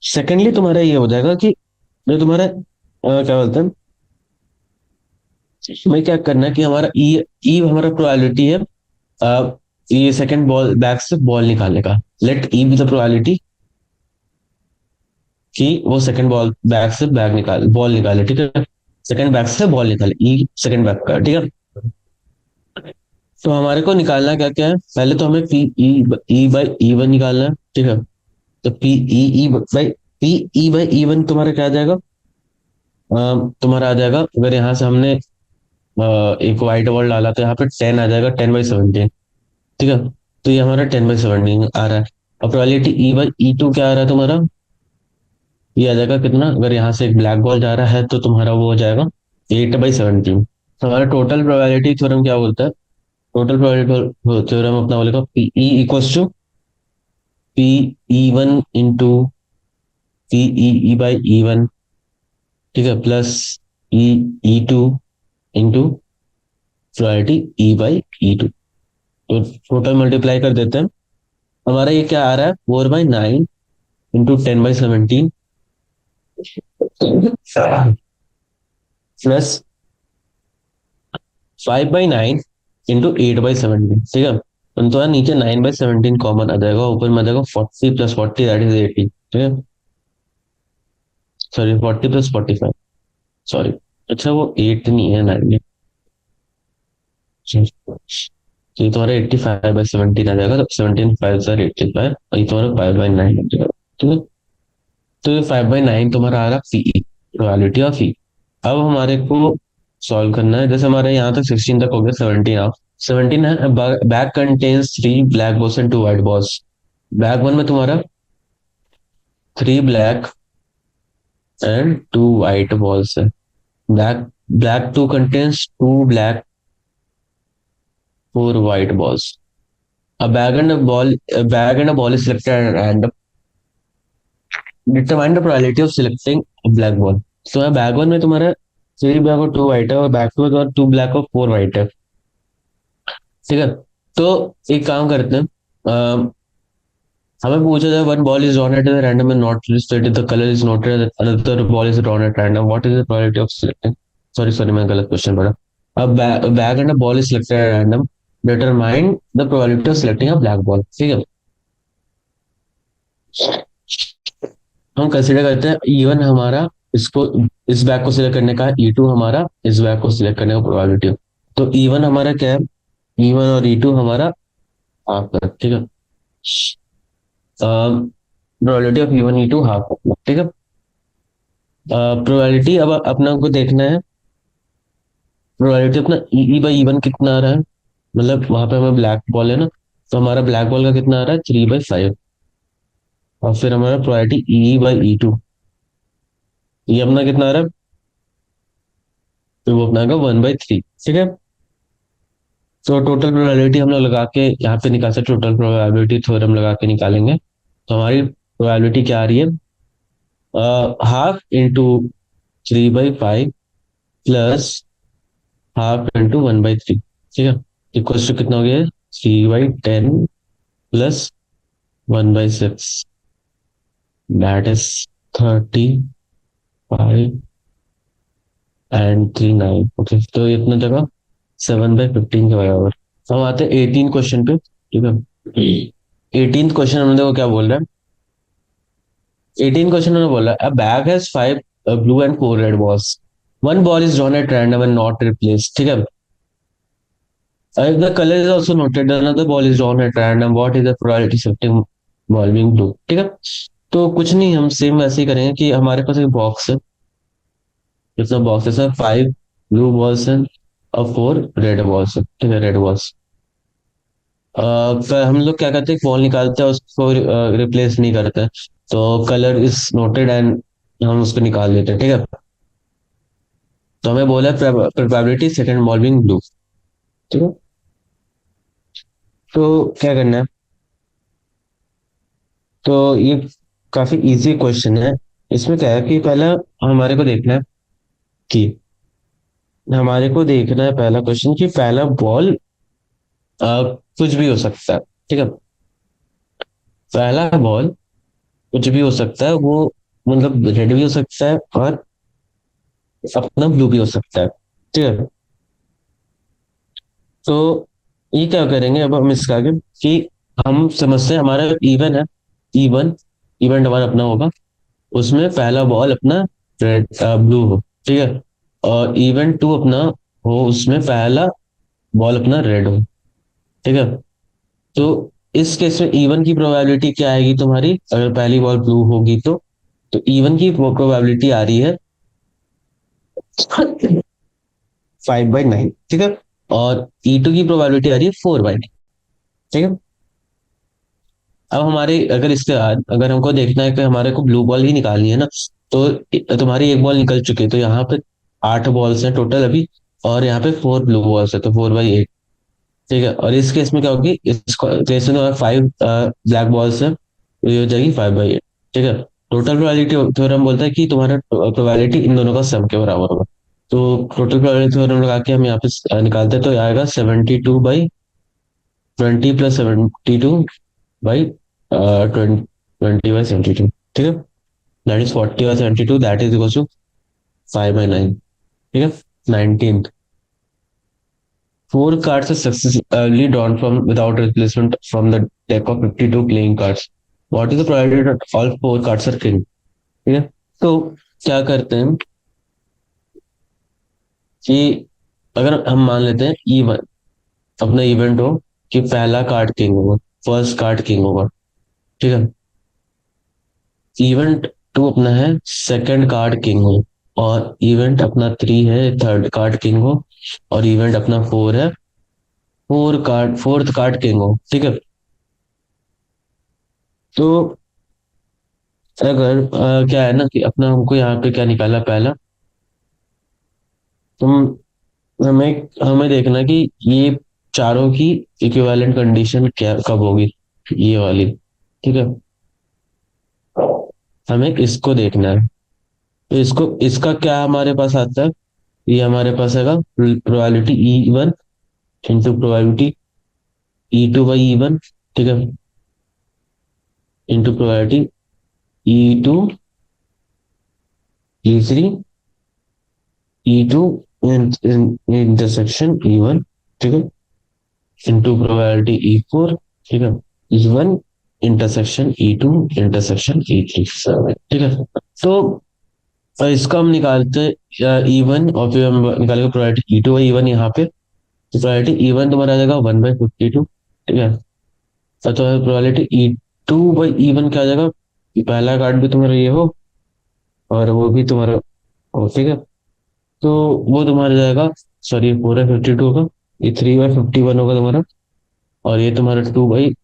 सेकेंडली तुम्हारा ये हो जाएगा कि जो तुम्हारा क्या बोलते हैं, हमें क्या करना है कि हमारा ई हमारा प्रोबेबिलिटी है ये सेकंड बॉल बैग से बॉल निकालने का। Let E be the probability कि वो सेकंड बॉल बैग से बैग निकाल बॉल निकाले, ठीक है, सेकंड बैग से बॉल निकाले, ई सेकंड बैग का, ठीक है। तो हमारे को निकालना क्या क्या है, पहले तो हमें P E by E one निकालना है, ठीक है। तो P E by P E by E one तुम्हारा क्या आ जाएगा, तुम्हारा आ जाएगा, अगर यहाँ से हमने एक व्हाइट बॉल डाला तो यहाँ पे 10 आ जाएगा, 10/17, ठीक है। तो ये हमारा 10/17 आ रहा है। और probability E by E two क्या आ रहा है तुम्हारा, ये आ जाएगा कितना, अगर यहाँ से एक ब्लैक बॉल जा रहा है तो तुम्हारा वो हो जाएगा 8/17। हमारा टोटल प्रोबेबिलिटी थ्योरम क्या बोलता है, टोटल प्रोबेबिलिटी थ्योरम अपना बोलेगा P E equals to P E one into P E by E one, ठीक है, plus E E two into probability E by E two. तो टोटल मल्टीप्लाई कर देते हैं, हमारा ये क्या आ रहा है 4/9 इंटू 10/17 प्लस 5/9 इंटू 8/17, ठीक है। तो नीचे 9/17 कॉमन आ जाएगा, ऊपर में आ जाएगा 40 प्लस 40 दैट इज 80, ठीक है, सॉरी 40 प्लस 45, सॉरी, अच्छा वो 8 नहीं है 9 है, तो ये तुम्हारा 85/17 आ जाएगा, तो 17 5 सर 85, और ये तुम्हारा 5/9 आ जाएगा, ठीक है। तो ये 5/9 तुम्हारा आ रहा पी प्रोबेबिलिटी ऑफ ई। अब हमारे को सॉल्व करना है, जैसे हमारे यहाँ तक 16 तक हो गया, 17 आप 17 है, bag contains 3 black balls and 2 white balls. Bag one में तुम्हारा 3 ब्लैक एंड 2 व्हाइट बॉल्स है। Bag bag two contains 2 black 4 white balls. A bag and a ball is selected at random. Determine the probability of selecting a black ball. So bag one में तुम्हारा 3 ब्लैक और 2 व्हाइट है, और बैग टू में तुम्हारा 2 ब्लैक और 4 व्हाइट है, ठीक है। तो एक काम करते हैं, हमें पूछा जाए one ball is drawn at random and not stated the colour is noted, another ball is drawn at random, what is the probability of selecting, sorry sorry मैं गलत क्वेश्चन पढ़ा। अब bag and a ball is selected at random, determine the probability of selecting a black ball, ठीक है। हम कंसिडर करते हैं इवन हमारा इसको इस बैग को सिलेक्ट करने का, ई टू हमारा इस बैग को सिलेक्ट करने का प्रोबेबिलिटी। तो इवन हमारा क्या है, इवन और ई टू हमारा हाफ है, ठीक है, probability of even E two half, ठीक है। प्रोबेबिलिटी अब अपना को देखना है, प्रोबेबिलिटी अपना ई बाई इवन कितना आ रहा है, मतलब वहां पे हमें ब्लैक बॉल है ना, तो हमारा ब्लैक बॉल का कितना आ रहा है 3/5, और फिर हमारा probability E by E two, ये अपना कितना आ रहा है, तो वो अपना आएगा 1/3, ठीक है। तो टोटल प्रोबेबिलिटी हम लोग लगा के यहाँ पे निकाल सकते, टोटल प्रोबेबिलिटी थ्योरम लगा के निकालेंगे, तो हमारी प्रोबेबिलिटी क्या आ रही है, half into 3/5 plus half into 1/3, ठीक है, इक्वल टू कितना हो गया 3/10 plus 1/6, that is 35 and 39, okay, तो इतना जगह 7/15 के बराबर। हम आते हैं 18 क्वेश्चन पे, ठीक है। 18th क्वेश्चन हमने देखो क्या बोल रहा है, 18 क्वेश्चन में बोला अ bag has 5 blue and 4 red balls, one ball is drawn at random and not replace, ठीक है। If the color is also noted, another ball is drawn at random. What is the probability shifting ball being blue? ठीक है, तो कुछ नहीं, हम सेम वैसे ही करेंगे कि हमारे पास एक बॉक्स है, कितना बॉक्स है सर, 5 ब्लू बॉल्स हैं और 4 रेड बॉल्स है, ठीक है, रेड बॉल्स। पर हम लोग क्या करते हैं, बॉल निकालते हैं, उसको रिप्लेस नहीं करते हैं, तो कलर इज नोटेड एंड हम उसको निकाल देते हैं, ठीक है। तो हमें बोला probability second ball being blue, ठीक है। तो क्या करना है, तो ये काफी इजी क्वेश्चन है। इसमें क्या है कि पहला हमारे को देखना है कि हमारे को देखना है पहला क्वेश्चन कि पहला बॉल कुछ भी हो सकता है, ठीक है। पहला बॉल कुछ भी हो सकता है, वो मतलब रेड भी हो सकता है और अपना ब्लू भी हो सकता है, ठीक है। तो ये क्या करेंगे अब हम इसका आगे कि हम समझते हैं हमारा इवन है, इवन इवेंट हमारा अपना होगा, उसमें पहला बॉल अपना रेड ब्लू हो, ठीक है, और इवेंट टू अपना हो, उसमें पहला बॉल अपना रेड हो, ठीक है। तो इस केस में इवन की प्रोबेबिलिटी क्या आएगी तुम्हारी, अगर पहली बॉल ब्लू होगी तो इवन की प्रोबेबिलिटी आ रही है 5/9, ठीक है, और E2 की प्रोबेबिलिटी आ रही है 4/9, ठीक है। अब हमारे अगर इसके बाद अगर हमको देखना है कि हमारे को ब्लू बॉल ही निकालनी है ना, तो तुम्हारी एक बॉल निकल चुकी है, तो यहाँ पे 8 बॉल्स हैं टोटल अभी, और यहाँ पे 4 ब्लू बॉल्स है, तो 4/8, ठीक है। और इस केस में क्या होगी, इसको जैसे ना 5 ब्लैक बॉल्स है, तो ये हो जाएगी 5/8, ठीक है। टोटल प्रोबेबिलिटी थ्योरम बोलता है कि तुम्हारा प्रोबेबिलिटी इन दोनों का सम के बराबर होगा। तो टोटल प्रोबेबिलिटी थ्योरम लगा के हम यहाँ पे निकालते हैं, तो ये आएगा 72/20 प्लस 72/20/72, ठीक है, that is 40/72, that is equal to 5/9, ठीक है। 19, 4 cards are successfully drawn from without replacement from the deck of 52 playing cards. What is the probability that all 4 cards are king? ठीक है, तो क्या करते हैं कि अगर हम मान लेते हैं इवन अपना इवेंट हो कि पहला कार्ड किंग होगा, फर्स्ट कार्ड किंग होगा, ठीक है। इवेंट टू अपना है सेकंड कार्ड किंग हो, और इवेंट अपना 3 है थर्ड कार्ड किंग हो, और इवेंट अपना 4 है फोर्थ कार्ड किंग हो, ठीक है। तो अगर क्या है ना कि अपना हमको यहाँ पे क्या निकाला पहला, तुम हमें हमें देखना कि ये चारों की इक्विवेलेंट कंडीशन क्या कब होगी, ये वाली, ठीक है। हमें इसको देखना है, तो इसको इसका क्या हमारे पास आता है, ये हमारे पास आएगा probability E1 into probability E2/E1, ठीक है, into probability E2/E3, E2 intersection E1, ठीक है, इंटू प्रोबेबिलिटी E4, ठीक है, E1 intersection E2 intersection E3, ठीक है। तो इसका हम निकालते हैं E1, और फिर हम निकालेंगे प्रोबेबिलिटी E2/E1 यहाँ पे, तो प्रोबेबिलिटी E1 तुम्हारा आ जाएगा 1/52, ठीक है। तो प्रोबेबिलिटी E2/E1 क्या आ जाएगा कि पहला कार्ड भी तुम्हारा ये हो और वो भी तुम्हारा हो, ठीक है। तो वो तुम्हारा जाएगा, सॉरी 4/52 होगा, ये 3/51 होगा तुम्हारा, और ये तुम्हारा 2 बाई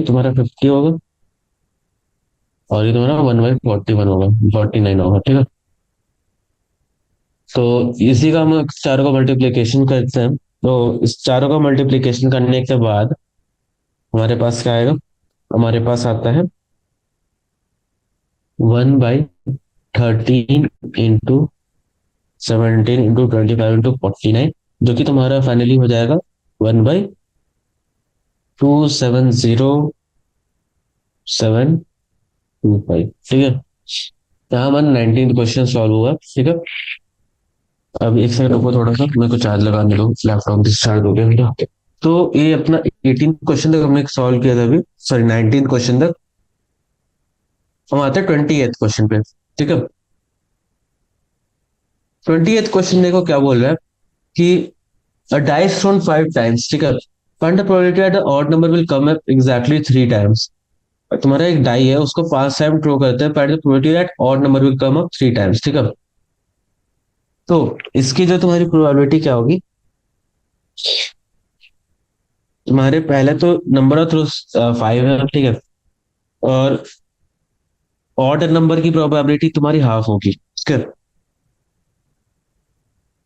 तुम्हारा 50 होगा, और ये तुम्हारा 1/41 होगा, 49 होगा, ठीक है। तो इसी का हम चारों का मल्टीप्लीकेशन करते हैं, तो इस चारों का मल्टीप्लीकेशन करने के बाद हमारे पास क्या आएगा, हमारे पास आता है 1/13 इंटू 17 इंटू 25 इंटू 49, जो कि तुम्हारा फाइनली हो जाएगा 1/270,725, ठीक है। यहाँ हमारा 19th क्वेश्चन सॉल्व हुआ, ठीक है। अब एक सेकंड रुको, थोड़ा सा मेरे को चार्ज लगाने दो, लैपटॉप डिस्चार्ज हो गया मेरा। तो ये अपना 18 क्वेश्चन तक हमने सॉल्व किया था अभी, सॉरी 19 क्वेश्चन तक। हम आते हैं 28th क्वेश्चन पे, ठीक है। 28th क्वेश्चन देखो क्या बोल रहा है कि a dice thrown 5 times, ठीक है, find the probability that the odd number will come up exactly 3 times. तुम्हारा एक डाई है, उसको 5 टाइम थ्रो करते हैं, find the probability that odd number will come up 3 times, ठीक है। तो इसकी जो तुम्हारी प्रोबेबिलिटी क्या होगी, तुम्हारे पहले तो नंबर ऑफ थ्रोस 5 है, ठीक है, और ऑड नंबर की प्रोबेबिलिटी तुम्हारी हाफ होगी, ठीक है।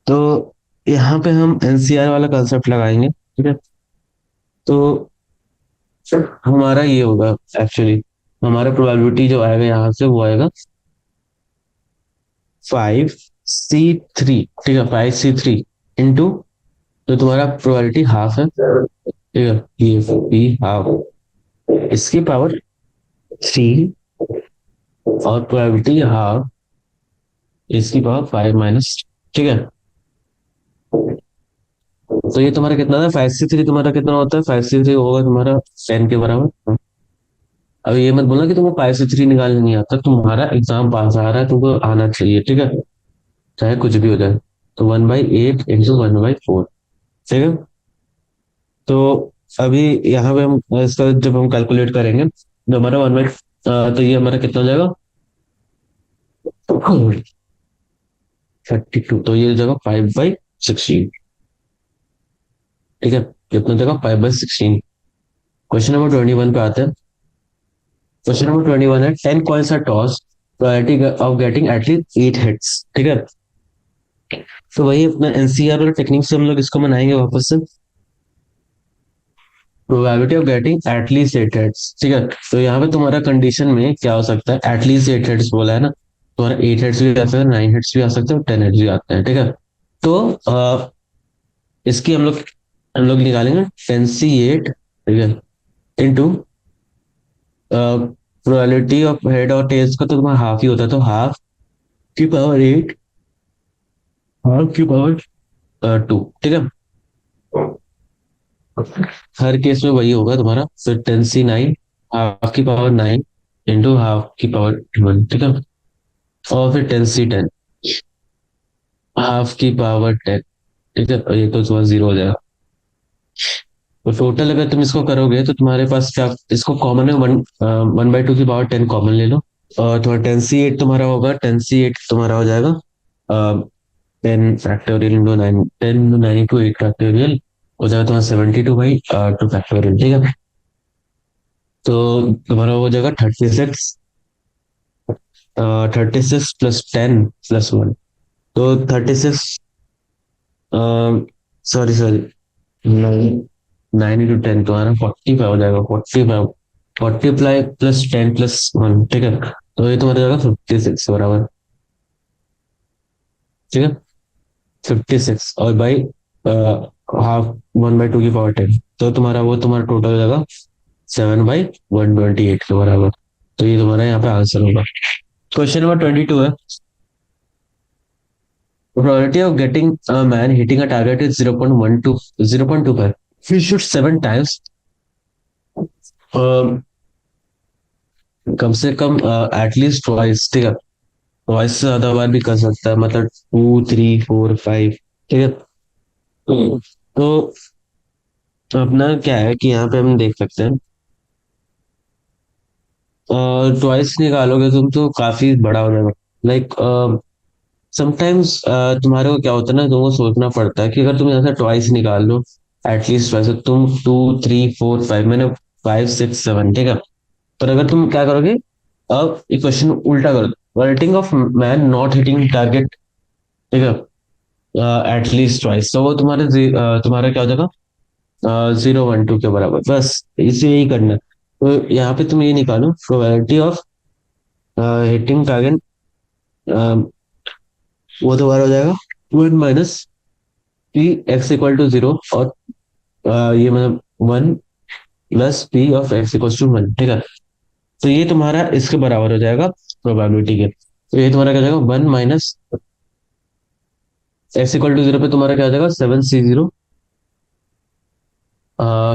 तो यहाँ पे हम एनसीआर वाला कंसेप्ट लगाएंगे, ठीक है। तो हमारा ये होगा एक्चुअली, हमारा प्रोबेबिलिटी जो आएगा यहाँ से वो आएगा 5C3, ठीक है, 5C3 इंटू, तो तुम्हारा प्रोबेबिलिटी हाफ है, ठीक है, ये बी हाफ, इसकी पावर 3, और प्रोबेबिलिटी हाफ इसकी पावर 5 माइनस, ठीक है। तो ये तुम्हारा कितना था, 5C3 तुम्हारा कितना होता है, 5C3 होगा तुम्हारा 10 के बराबर। अब ये मत बोलना कि तुमको 5C3 निकालने नहीं आता, तुम्हारा एग्जाम पास आ रहा है, तुमको आना चाहिए, ठीक है, चाहे कुछ भी हो जाए। तो 1/8 इंटू 1/4, ठीक है। तो अभी यहाँ पे हम इसका जब हम कैलकुलेट करेंगे तो हमारा तो ये हमारा कितना हो जाएगा, 32, तो ये हो जाएगा 5/16, ठीक है, कितना हो जाएगा 5/16। क्वेश्चन नंबर 21 पे आते हैं। क्वेश्चन नंबर 21 है 10 coins are toss, probability of getting at least 8 hits, ठीक है। तो वही अपना एनसीआर वाले टेक्निक से हम लोग इसको बनाएंगे वापस से, probability of getting at least 8 heads, ठीक है। तो यहाँ पे तुम्हारा कंडीशन में क्या हो सकता है, एटलीस्ट 8 हेड्स बोला है ना, तुम्हारा 8 हेड्स भी आ सकता है, 9 हेड्स भी आ सकते हैं, और 10 हेड्स भी आते हैं, ठीक है। तो इसकी हम लोग निकालेंगे 10C8, ठीक है, इंटू प्रोबेबिलिटी ऑफ हेड और टेल्स का तो तुम्हारा हाफ ही होता है, तो हाफ की पावर 8, हाफ की पावर 2, ठीक है। हर केस में वही होगा तुम्हारा, फिर 10C9, हाफ की पावर 9 इंटू हाफ की पावर 1, ठीक है, और फिर 10C10, हाफ की पावर 10, ठीक है, और ये तो तुम्हारा 0 हो जाएगा। तो टोटल अगर तुम इसको करोगे तो तुम्हारे पास क्या, इसको कॉमन है, 1/2 की पावर 10 कॉमन ले लो, और तुम्हारा 10C8 तुम्हारा होगा, 10C8 तुम्हारा हो जाएगा 10 factorial into 9, 10 into 9 into 8 factorial हो जाएगा तुम्हारा 72/2 फैक्टोरियल, ठीक है। तो तुम्हारा हो जाएगा 36, 36 प्लस 10 प्लस 1, तो 36, सॉरी सॉरी, 9 into 10 तुम्हारा 45 हो जाएगा, 45, 40 प्लस 10 प्लस 1, ठीक है, तो ये तुम्हारा जाएगा 56 बराबर, ठीक है, 56, और बाई हाफ 1/2 की पावर 10, तो तुम्हारा वो तुम्हारा टोटल हो जाएगा 7/128 के बराबर। तो ये तुम्हारा यहाँ पे आंसर होगा। क्वेश्चन नंबर 22 है, probability of getting a man hitting a target is 0.25. He shoots 7 times. Um, कम से कम एटलीस्ट ट्वाइस, ठीक है, ट्वाइस से ज्यादा बार भी कर सकता है, मतलब 2, 3, 4, 5, ठीक है। तो अपना क्या है कि यहाँ पे हम देख सकते हैं, ट्वाइस निकालोगे तुम तो काफी बड़ा हो जाएगा, लाइक समटाइम्स तुम्हारे को क्या होता है ना, तुमको सोचना पड़ता है कि अगर तुम यहाँ से ट्वाइस निकाल लो, एटलीस्ट ट्वाइस, तुम 2, 3, 4, 5, मैंने 5, 6, 7, ठीक है। पर अगर तुम क्या करोगे, अब इक्वेशन उल्टा कर दो, rating of man not hitting target, ठीक है, एटलीस्ट ट्वाइस, तो वो तुम्हारा क्या हो जाएगा, 0, 1, 2 के बराबर, बस इसे यही करना है। तो यहाँ पे तुम ये निकालो प्रोबेबिलिटी ऑफ हिटिंग टारगेट, वो तुम्हारा हो जाएगा 1 - P(x = 0), और ये मतलब 1 + P(x = 1), ठीक है। तो ये तुम्हारा इसके बराबर हो जाएगा प्रोबेबिलिटी के, तो ये तुम्हारा क्या हो जाएगा, 1 - x = 0 पे तुम्हारा क्या हो जाएगा, 7C0,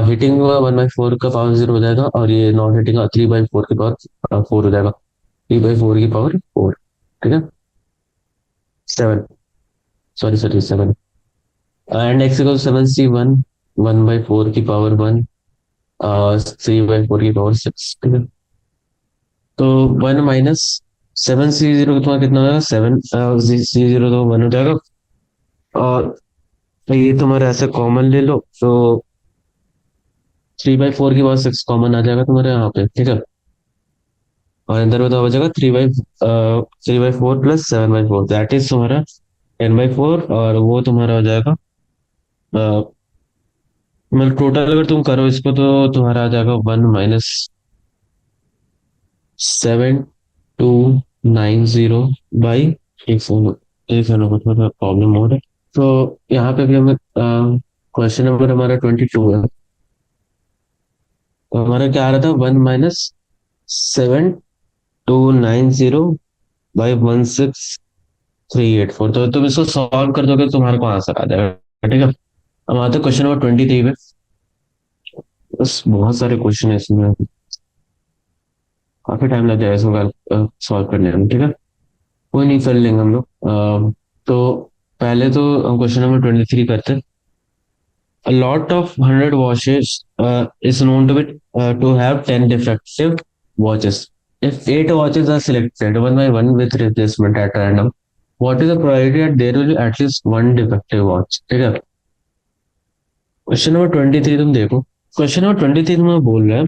हिटिंग 1/4 का पावर 0 हो जाएगा, और ये नॉन हिटिंग 3/4 की पावर 4 हो जाएगा, 3/4 की पावर 4, ठीक है, 7, sorry sorry 7, and x equal 7c1, 1/4 की पावर 1, 3/4 की पावर 6, ठीक है। तो 1 - 7c0 तुम्हारा कितना होगा? 7 c0 तो 1 हो जाएगा। और ये तुम्हारा ऐसे कॉमन ले लो तो 3/4 की पावर 6 कॉमन आ जाएगा तुम्हारे यहाँ पे, ठीक है। और अंदर में तो हो जाएगा 3/4 प्लस 7/4, दैट इज तुम्हारा 10/4। और वो तुम्हारा हो जाएगा मतलब टोटल अगर तुम करो इसको तो तुम्हारा आ जाएगा 1 - 7 2 9 0 बाई। एक फोन, एक सेकंड को थोड़ा प्रॉब्लम हो रहा है। तो यहाँ पे भी हमें क्वेश्चन नंबर हमारा 22 है। तो हमारा क्या आ रहा था? 1 - 7 2 9 0 बाई 16384। तो तुम इसको सॉल्व कर दोगे तो तुम्हारे को आंसर आ जाएगा, ठीक है। अब आते क्वेश्चन नंबर 23 पे। बस बहुत सारे क्वेश्चन है इसमें, काफी टाइम लग जाएगा इसको सॉल्व करने में, ठीक है। कोई नहीं, कर लेंगे हम लोग। तो पहले तो हम क्वेश्चन नंबर 23 करते हैं। A lot of 100 watches is known to be to have 10 defective watches. If 8 watches are selected one by one with replacement at random, what is the probability that there will be at least one defective watch? ठीक है। क्वेश्चन नंबर 23 तुम देखो। क्वेश्चन नंबर 23 में बोल रहा है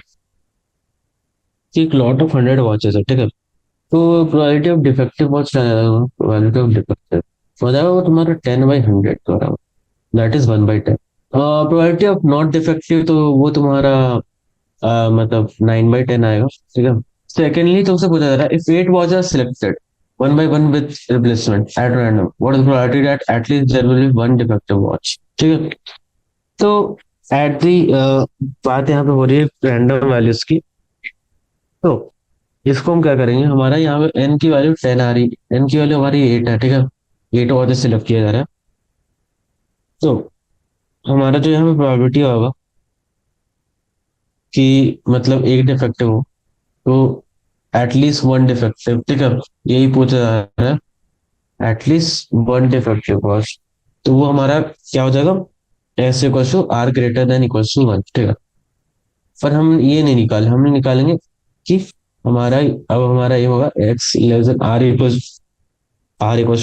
कि एक लॉट ऑफ 100 वॉचेस है, ठीक है। तो प्रोबेबिलिटी ऑफ डिफेक्टिव वॉच क्या है? प्रोबेबिलिटी ऑफ डिफेक्टिव हो जाएगा वो तुम्हारा 10/100 का, that is 1/10। Probability of not defective तो वो तुम्हारा मतलब 9/10 आएगा, ठीक है। सेकेंडली तुमसे पूछा जा रहा है if 8 watch are selected one by one with replacement at random, what is probability that at least there will be one defective watch, ठीक है। तो एट दी बात यहाँ पे हो रही है रैंडम वैल्यूज की। तो इसको हम क्या करेंगे? हमारा यहाँ पे एन की वैल्यू 10 आ रही, एन की वैल्यू हमारी 8 है, ठीक है। 8 वॉच सिलेक्ट किया जा रहा है। तो हमारा जो यहाँ पे प्रोबेबिलिटी होगा कि मतलब एक डिफेक्टिव हो, तो एटलीस्ट वन डिफेक्टिव, ठीक है। यही पूछा जा रहा है, एटलीस्ट वन डिफेक्टिव कॉस्ट। तो वो हमारा क्या हो जाएगा? S equal to or greater than equal to 1, ठीक है। पर हम ये नहीं निकाले, हम निकालेंगे कि हमारा अब हमारा ये होगा X less than or equal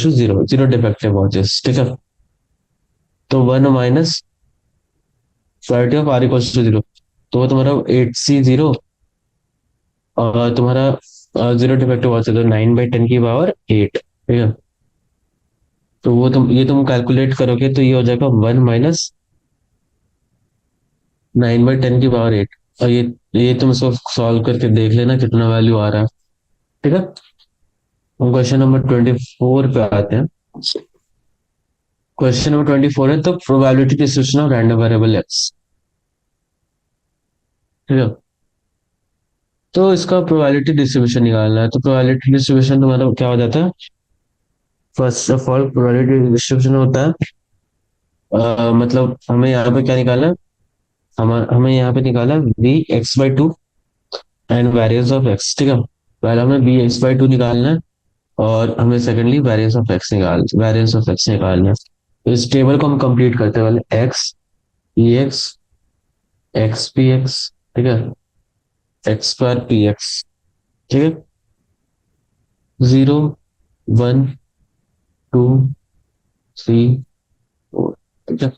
to 0, 0 defective watches, ठीक है। तो 1 - 30 ऑफ आर इक्वल टू 0, तो वो तुम्हारा 8c0। और तुम्हारा 0 डिफेक्टिव वॉच है तो 9/10 की पावर 8, ठीक है। तो वो तुम कैलकुलेट करोगे तो ये हो जाएगा 1 - 9/10 की पावर 8। और ये तुम इसको सॉल्व करके देख लेना कितना वैल्यू आ रहा है, ठीक है। हम क्वेश्चन नंबर 24 पे आते हैं। क्वेश्चन नंबर 24 है तो probability distribution of random variable x, ठीक है। तो इसका प्रोबेबिलिटी डिस्ट्रीब्यूशन निकालना है। तो प्रोबेबिलिटी डिस्ट्रीब्यूशन तुम्हारा क्या हो जाता है? First of all probability distribution होता है मतलब हमें यहाँ पे क्या निकालना है? हमें यहाँ पे निकाला v(x/2) and variance of X, ठीक है। पहले हमें v(x/2) निकालना है और हमें सेकेंडली वेरिएंस ऑफ एक्स निकालना है। तो इस टेबल को हम कंप्लीट करते हैं। पहले एक्स ई एक्स, एक्स पी एक्स, ठीक है, एक्स स्क्वायर पी एक्स, ठीक है। 0 1 2 3 4, ठीक है।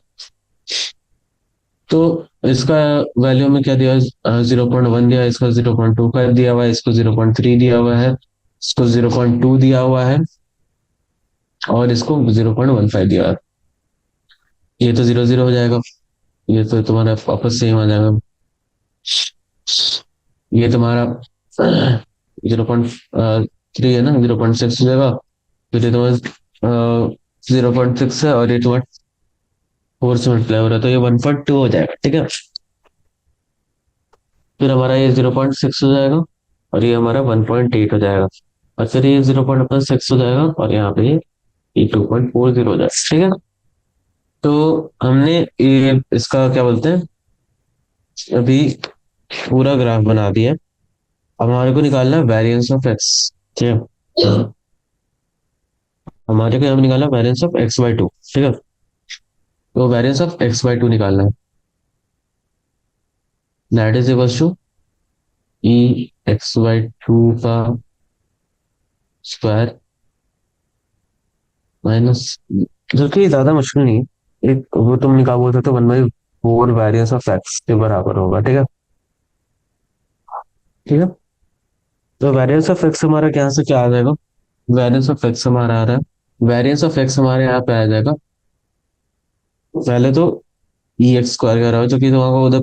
तो इसका वैल्यू में क्या दिया? 0.1 दिया, इसका 0.25 दिया हुआ है, इसको 0.3 दिया हुआ है, इसको 0.2 दिया हुआ है और इसको 0.15 दिया है। ये तो 0 0 हो जाएगा, ये तो तुम्हारा वापस सेम आ जाएगा। ये तुम्हारा 0.3 है ना, 0.6 हो जाएगा। फिर ये तुम्हारा 0.6 है और ये तुम्हारा 4 से मल्टीप्लाई हो रहा है तो ये 1.2 हो जाएगा, ठीक है। फिर हमारा ये 0.6 हो जाएगा और ये हमारा 1.8 हो जाएगा। और फिर ये 0.6 हो जाएगा और यहाँ पे ये 2.40 हो जाएगा, ठीक है। तो हमने ये इसका क्या बोलते हैं अभी पूरा ग्राफ बना दिया। अब हमारे को निकालना है वेरिएंस ऑफ एक्स, ठीक है। हमारे को यहाँ पे निकालना वेरिएंस ऑफ x/2, ठीक है। तो variance of X by two निकालना है, that is equal to E X by two का स्क्वायर माइनस, जो कि ज्यादा मुश्किल नहीं है, एक वो तुम निकाल बोल सकते हो 1/4 वेरिएंस ऑफ एक्स के बराबर होगा, ठीक है। ठीक है, तो वेरिएंस ऑफ एक्स हमारा यहाँ से क्या आ जाएगा, वेरिएंस ऑफ एक्स हमारा आ रहा है, वेरिएंस ऑफ एक्स हमारे यहाँ पे आ जाएगा, पहले तो ई एक्स स्क्वायर का रहा है जो कि तुम्हारा उधर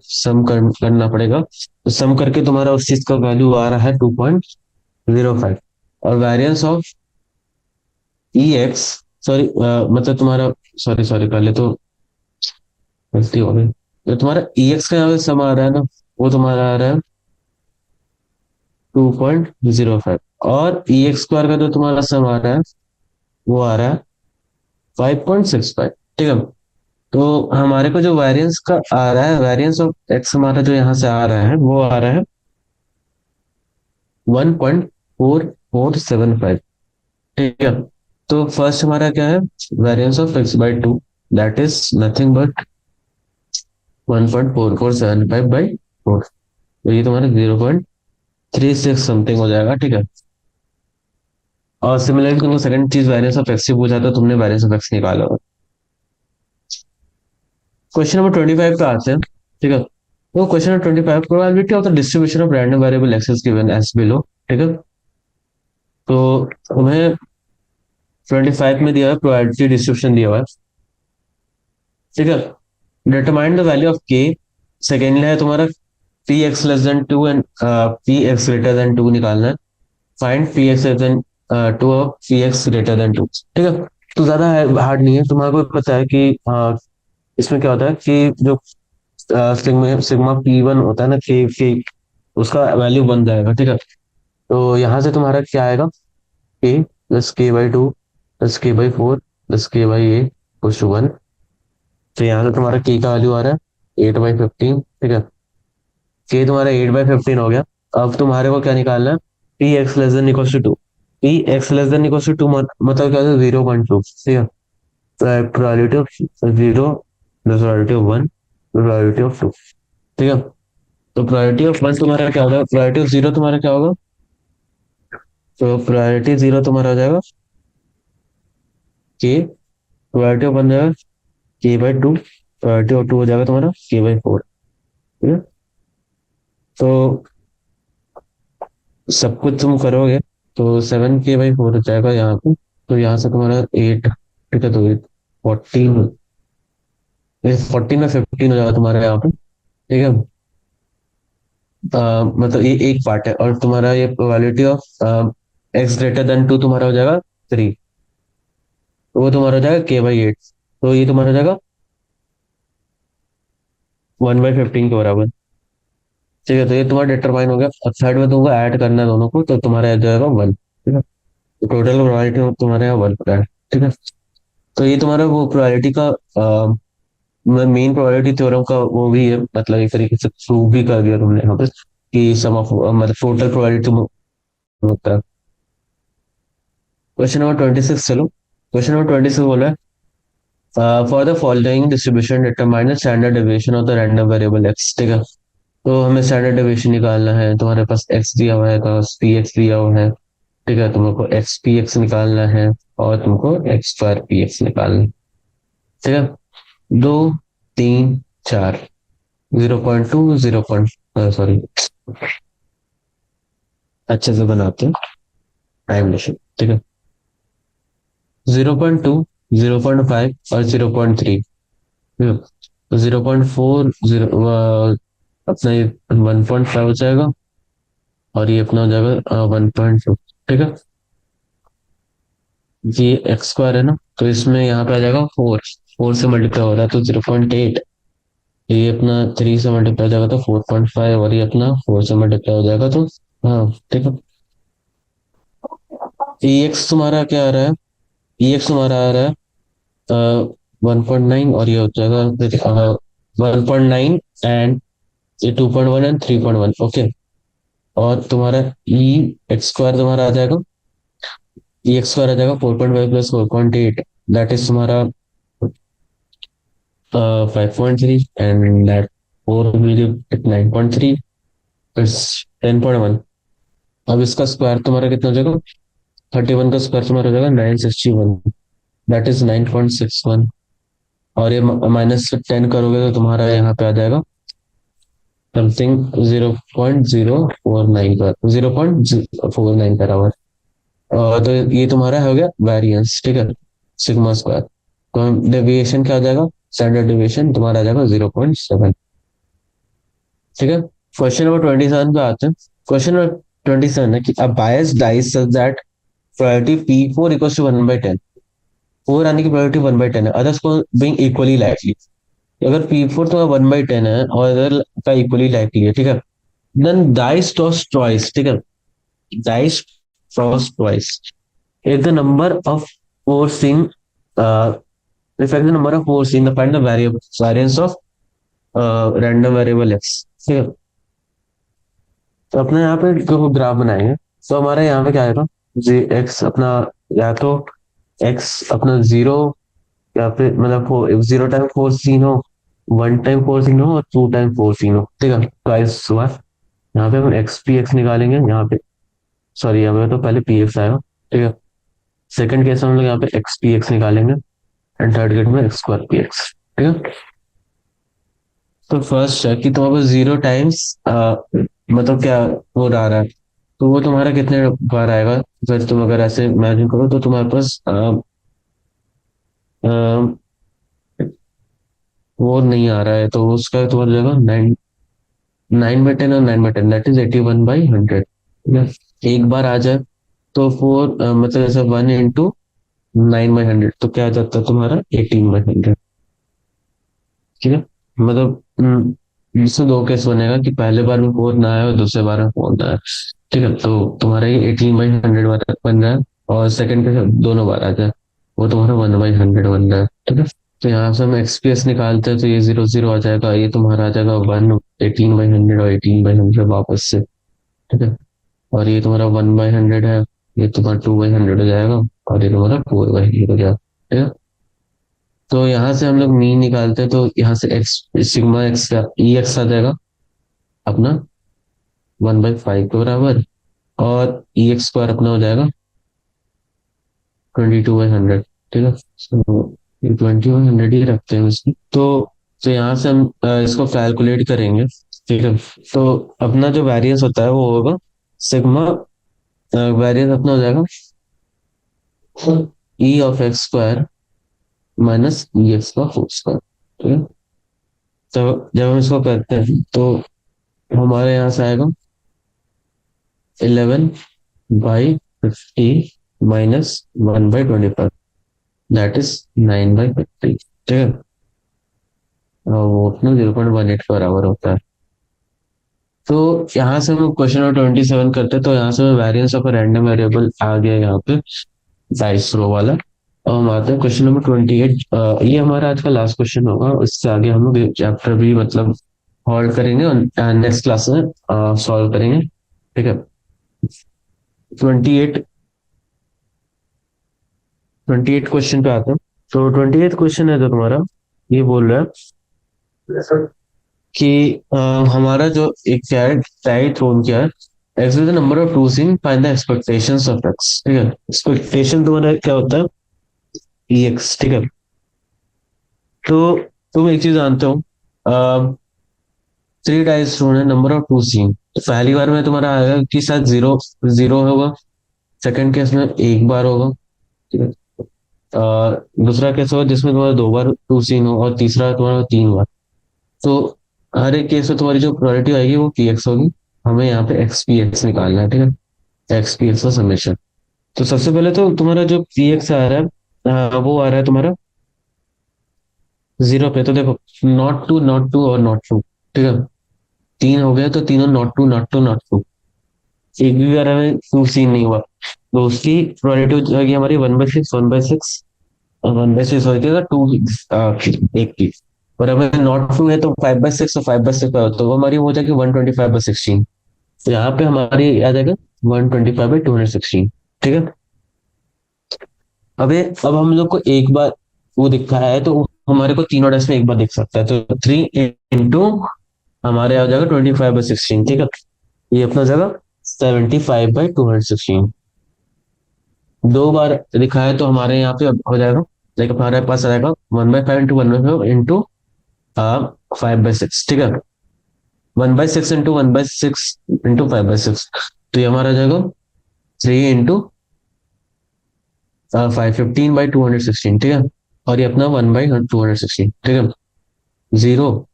करना पड़ेगा, तो सम करके तुम्हारा उस चीज का वैल्यू आ रहा है 2.05, और variance of E x, sorry मतलब तुम्हारा, सॉरी सॉरी पहले तो गलती हो गई, तो तुम्हारा ई एक्स का यहाँ पे सम आ रहा है ना, वो तुम्हारा आ रहा है 2.05, और ई एक्स स्क्वायर का जो तुम्हारा सम आ रहा है वो आ रहा है 5.65, ठीक है। तो हमारे को जो वेरिएंस का आ रहा है, वेरिएंस ऑफ एक्स हमारा जो यहाँ से आ रहा है वो आ रहा है 1.4475, ठीक है। तो फर्स्ट हमारा क्या है, variance of X by to, that is nothing but 1.4475/4, तो ये तुम्हारा 0.36 समथिंग हो जाएगा, ठीक है। और सिमिलरली तुमको सेकंड चीज वेरिएंस ऑफ एक्स से पूछा था, तुमने वेरिएंस ऑफ एक्स निकाला होगा। क्वेश्चन नंबर 25 पे आते हैं, ठीक है। तो question number 25, probability of the distribution of random variable X is given as below, ठीक है। तो हमें 25 में दिया है प्रोबेबिलिटी डिस्ट्रीब्यूशन दिया हुआ है, ठीक है। Determine the value of K, second है तुम्हारा P X less than two and P X greater than two निकालना है, find P X less than two और P X greater than two, ठीक है। तो ज्यादा हार्ड नहीं है, तुम्हारे को पता है कि इसमें क्या होता है कि जो सिग्मा सिग्मा पी वन होता है ना, के उसका वैल्यू बन जाएगा, ठीक है। तो यहाँ से तुम्हारा क्या आएगा, के प्लस के बाई टू प्लस के बाई फोर प्लस के बाई ए कुछ टू वन, तो यहाँ से तुम्हारा के का वैल्यू आ रहा है 8/15, ठीक है। के तुम्हारा 8/15 हो गया। अब तुम्हारे को क्या निकालना है, P X less than equal to two, P X less than equal to two मतलब क्या होता है 0.2, ठीक है। तो probability of zero, probability of one, probability of two, ठीक है। तो प्रायोरिटी ऑफ वन तुम्हारा क्या होगा, प्रायोरिटी ऑफ जीरो तुम्हारा क्या होगा, तो प्रायोरिटी जीरो तुम्हारा हो जाएगा के, प्रायोरिटी ऑफ वन जाएगा के by two, priority of two हो जाएगा तुम्हारा के बाई फोर, ठीक है। तो सब कुछ तुम करोगे तो 7 के बाई 4 हो जाएगा यहाँ पे, तो यहाँ से तुम्हारा 8, ठीक है, तो 14, 14 में 15 हो जाएगा तुम्हारा यहाँ पे, ठीक है। मतलब ये एक पार्ट है, और तुम्हारा ये probability of X greater than two तुम्हारा हो जाएगा 3, तो वो तुम्हारा हो जाएगा के बाई 8, तो ये तुम्हारा हो जाएगा 1/15 के बराबर, ठीक है। तो ये तुम्हारा डिटरमाइन हो गया, अब थर्ड में तुमको ऐड करना है दोनों को, तो तुम्हारा आ जाएगा 1, ठीक है। तो टोटल प्रोबेबिलिटी तुम्हारे यहाँ 1 है, ठीक है। तो ये तुम्हारा वो प्रोबेबिलिटी का मेन प्रोबेबिलिटी थ्योरम का वो भी है, मतलब एक तरीके से प्रूव भी कर दिया तुमने यहाँ पे कि सम ऑफ मतलब टोटल प्रोबेबिलिटी होता है। क्वेश्चन नंबर 26 चलो, क्वेश्चन नंबर 26 बोला है for the following distribution determine the standard deviation of the random variable x, ठीक है। तो हमें स्टैंडर्ड डेविएशन निकालना है, तुम्हारे पास एक्स दिया हुआ है, तो पी एक्स दिया हुआ है, ठीक है। तुमको एक्स पी एक्स निकालना है, और तुमको एक्स स्क्वायर पी एक्स निकालना है, ठीक है। 2 3 4, 0.2 सॉरी, अच्छे से बनाते हैं टाइम मशीन, ठीक है। 0.2, 0.5 और 0.3, 0.4 अपना ये 1.5 हो जाएगा, और ये अपना हो जाएगा 1.2, ठीक है। ये एक्स स्क्वायर है ना, तो इसमें यहाँ पे आ जाएगा 4, 4 से मल्टीप्लाई हो रहा है तो 0.8, ये अपना 3 से मल्टीप्लाई हो जाएगा तो 4.5, और ये अपना 4 से मल्टीप्लाई हो जाएगा तो, हाँ ठीक है। ई एक्स तुम्हारा क्या आ रहा है, ई एक्स तुम्हारा आ रहा है 1.9, और ये हो जाएगा 1.9 एंड ये 2.1 एंड 3.1, ओके। और तुम्हारा ई एक्स स्क्वायर तुम्हारा आ जाएगा, ई एक्स स्क्वायर आ जाएगा 4.5 प्लस 4.8, दैट इज तुम्हारा 5.3 and that 4 will give it 9.3, it's 10.1। अब इसका स्क्वायर तुम्हारा कितना हो जाएगा? 31 का स्क्वायर तुम्हारा हो जाएगा 961, दैट इज 9.61। और ये -10 करोगे तो तुम्हारा यहाँ पे आ जाएगा समथिंग 0.049 पर 0.049 बराबर। तो ये तुम्हारा हो गया वेरिएंस, ठीक है, सिग्मा स्क्वायर। तो डेविएशन क्या आ जाएगा? स्टैंडर्ड डेविएशन तुम्हारा आ जाएगा 0.7। ठीक है, क्वेश्चन नंबर 27 पे आते हैं। क्वेश्चन नंबर 27 है कि a biased dice such that probability P4 equals to 1/10। 4 आने की प्रोबेबिलिटी 1/10 है, अदर्स को बीइंग इक्वली लाइकली। अगर P4 तुम्हारा 1/10 है और अदर का इक्वली लाइकली है, ठीक है, देन डाइस टॉस ट्वाइस, ठीक है, dice toss twice if the number of fours in reflect the number of fours in the find the variable variance of random variable x। ठीक है, तो अपने यहाँ पे जो ग्राफ बनाएंगे तो हमारे यहाँ पे क्या आएगा? जी एक्स अपना, या तो एक्स अपना जीरो, या फिर मतलब 0 टाइम 4 सीन हो, 1 टाइम 4 सीन हो और 2 टाइम 4 सीन हो। ठीक है, ट्वाइस हुआ। यहाँ पे हम एक्स पी एक्स निकालेंगे, यहाँ पे सॉरी यहाँ पे तो पहले पी एक्स आएगा। ठीक है, सेकंड केस में हम लोग यहाँ पे एक्स पी एक्स निकालेंगे एंड थर्ड केस में एक्स स्क्वायर पी एक्स। ठीक है, तो फर्स्ट है कि तुम्हारे पास 0 टाइम्स मतलब क्या वो आ रहा है, तो वो तुम्हारा कितने बार आएगा? फिर तुम अगर ऐसे इमेजिन करो तो तुम्हारे पास वो नहीं आ रहा है, तो उसका तुम्हारा जाएगा 9/10 और 9/10, दैट इज 81/100। ठीक है, एक बार आ जाए तो 4 मतलब ऐसा 1 into 9/100, तो क्या आ जाता है तुम्हारा 18/100। ठीक है, मतलब इसमें दो केस बनेगा कि पहले बार में 4 ना आए और दूसरे बार में 4 ना आए। ठीक है, तो तुम्हारा ये 18/100 बन रहा है, और सेकंड केस दोनों बार आ जाए वो तुम्हारा 1/100 बन रहा है। ठीक है, तो यहाँ से हम एक्सपीएस निकालते हैं तो ये 0 0 आ जाएगा, ये तुम्हारा आ जाएगा 1 18/100 और 18/100 वापस से। ठीक है, और ये तुम्हारा 1/100 है, ये तुम्हारा 2/100 हो जाएगा, और ये तुम्हारा 4/100 हो जाएगा। ठीक है, तो यहाँ से हम लोग मीन निकालते हैं, तो यहाँ से एक्स सिग्मा एक्स का ई एक्स आ जाएगा अपना 1/5 के बराबर, और ई एक्स स्क्वायर अपना हो जाएगा 22/100। ठीक है, 21/100 ही रखते हैं इसमें। तो यहाँ से हम इसको कैलकुलेट करेंगे। ठीक है, तो अपना जो वेरिएंस होता है वो होगा सिग्मा, वेरिएंस अपना हो जाएगा ई of x square minus E x का होल स्क्वायर। ठीक है, तो जब हम इसको करते हैं तो हमारे यहाँ से आएगा 11/50 माइनस 1/25, दैट इज 9/50। ठीक है, और वो अपना 0.18 के बराबर होता है। तो यहाँ से हम क्वेश्चन नंबर 27 करते हैं, तो यहाँ से वेरिएंस ऑफ रैंडम वेरिएबल आ गया यहाँ पे डाइस रो वाला। और हम आते हैं क्वेश्चन नंबर 28। ये हमारा आज का लास्ट क्वेश्चन होगा, इससे आगे हम लोग चैप्टर भी मतलब होल्ड करेंगे और नेक्स्ट क्लास में सॉल्व करेंगे। ठीक है, 28 28 क्वेश्चन पे आते हैं। तो 28 क्वेश्चन है जो तुम्हारा, ये बोल रहा है कि हमारा जो एक क्या है, टाइट थ्रोन क्या है, X with number of two in find the expectations of X. ठीक है, एक्सपेक्टेशन तुम्हारा क्या होता है? E X. ठीक है, तो तुम एक चीज जानते हो, 3 डाइस थ्रोन है, नंबर ऑफ टू सीन, तो पहली बार में तुम्हारा आएगा कि शायद 0 0 होगा, सेकंड केस में एक बार होगा। ठीक है, दूसरा केस होगा जिसमें तुम्हारा 2 बार टू सीन हो, और तीसरा तुम्हारा 3 बार। तो हर एक केस में तुम्हारी जो प्रोबेबिलिटी आएगी वो पी एक्स होगी। हमें यहाँ पे एक्स पी एक्स निकालना है। ठीक है, एक्स पी एक्स का समेशन। तो सबसे पहले तो तुम्हारा जो पी एक्स आ रहा है, वो आ रहा है तुम्हारा 0 पे, तो देखो नॉट टू और नॉट टू। ठीक है, 3 हो गया तो तीनों नॉट टू। एक भी बार हमें 2 सीन नहीं हुआ, तो उसकी प्रोबेबिलिटी हो जाएगी हमारी 1/6 और 1/6 हो जाएगा 2 एक की। और अगर नॉट 2 है तो 5/6 और 5/6 तो वो हमारी हो जाएगी 125/16। तो यहाँ पे हमारी आ जाएगा 125/216। ठीक है, अब हम लोग को एक बार वो दिखा है, तो हमारे को तीनों डेस्क में एक बार दिख सकता है, तो 3 इंटू हमारे आ जाएगा 25/16, ठीक है। ये अपना हो जाएगा 75/216। दो बार लिखा है तो हमारे यहाँ पे हो जाएगा, लाइक हमारे पास आएगा 1/5 इंटू 1/5 5/6, ठीक है। 1/6 इंटू 1/6 इंटू 5/6, तो ये हमारा आ जाएगा 3 इंटू 515/216, ठीक है। और ये अपना 1/216, ठीक है। 0,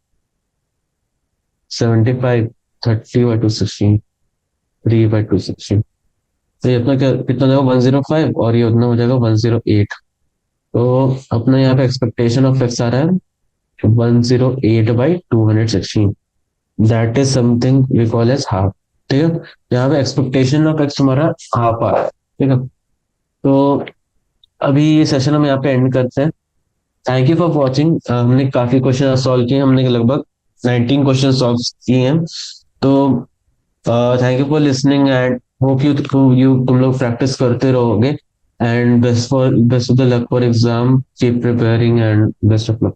75, 30/216, 3/216, तो ये अपना क्या कितना हो जाएगा 105, और ये उतना हो जाएगा 108। तो अपना यहाँ पे एक्सपेक्टेशन ऑफ एक्स आ रहा है 108/216, that is something we call as half, ठीक है। यहाँ पे एक्सपेक्टेशन ऑफ एक्स हमारा हाफ आ रहा है, ठीक है। तो अभी ये सेशन हम यहाँ पे एंड करते हैं। Thank you for watching. हमने काफी क्वेश्चन सॉल्व किए, हमने लगभग 19 क्वेश्चन सॉल्व किए हैं। तो thank you for listening and hope you तुम लोग प्रैक्टिस करते रहोगे, and best of the luck for exam, keep preparing and best of luck.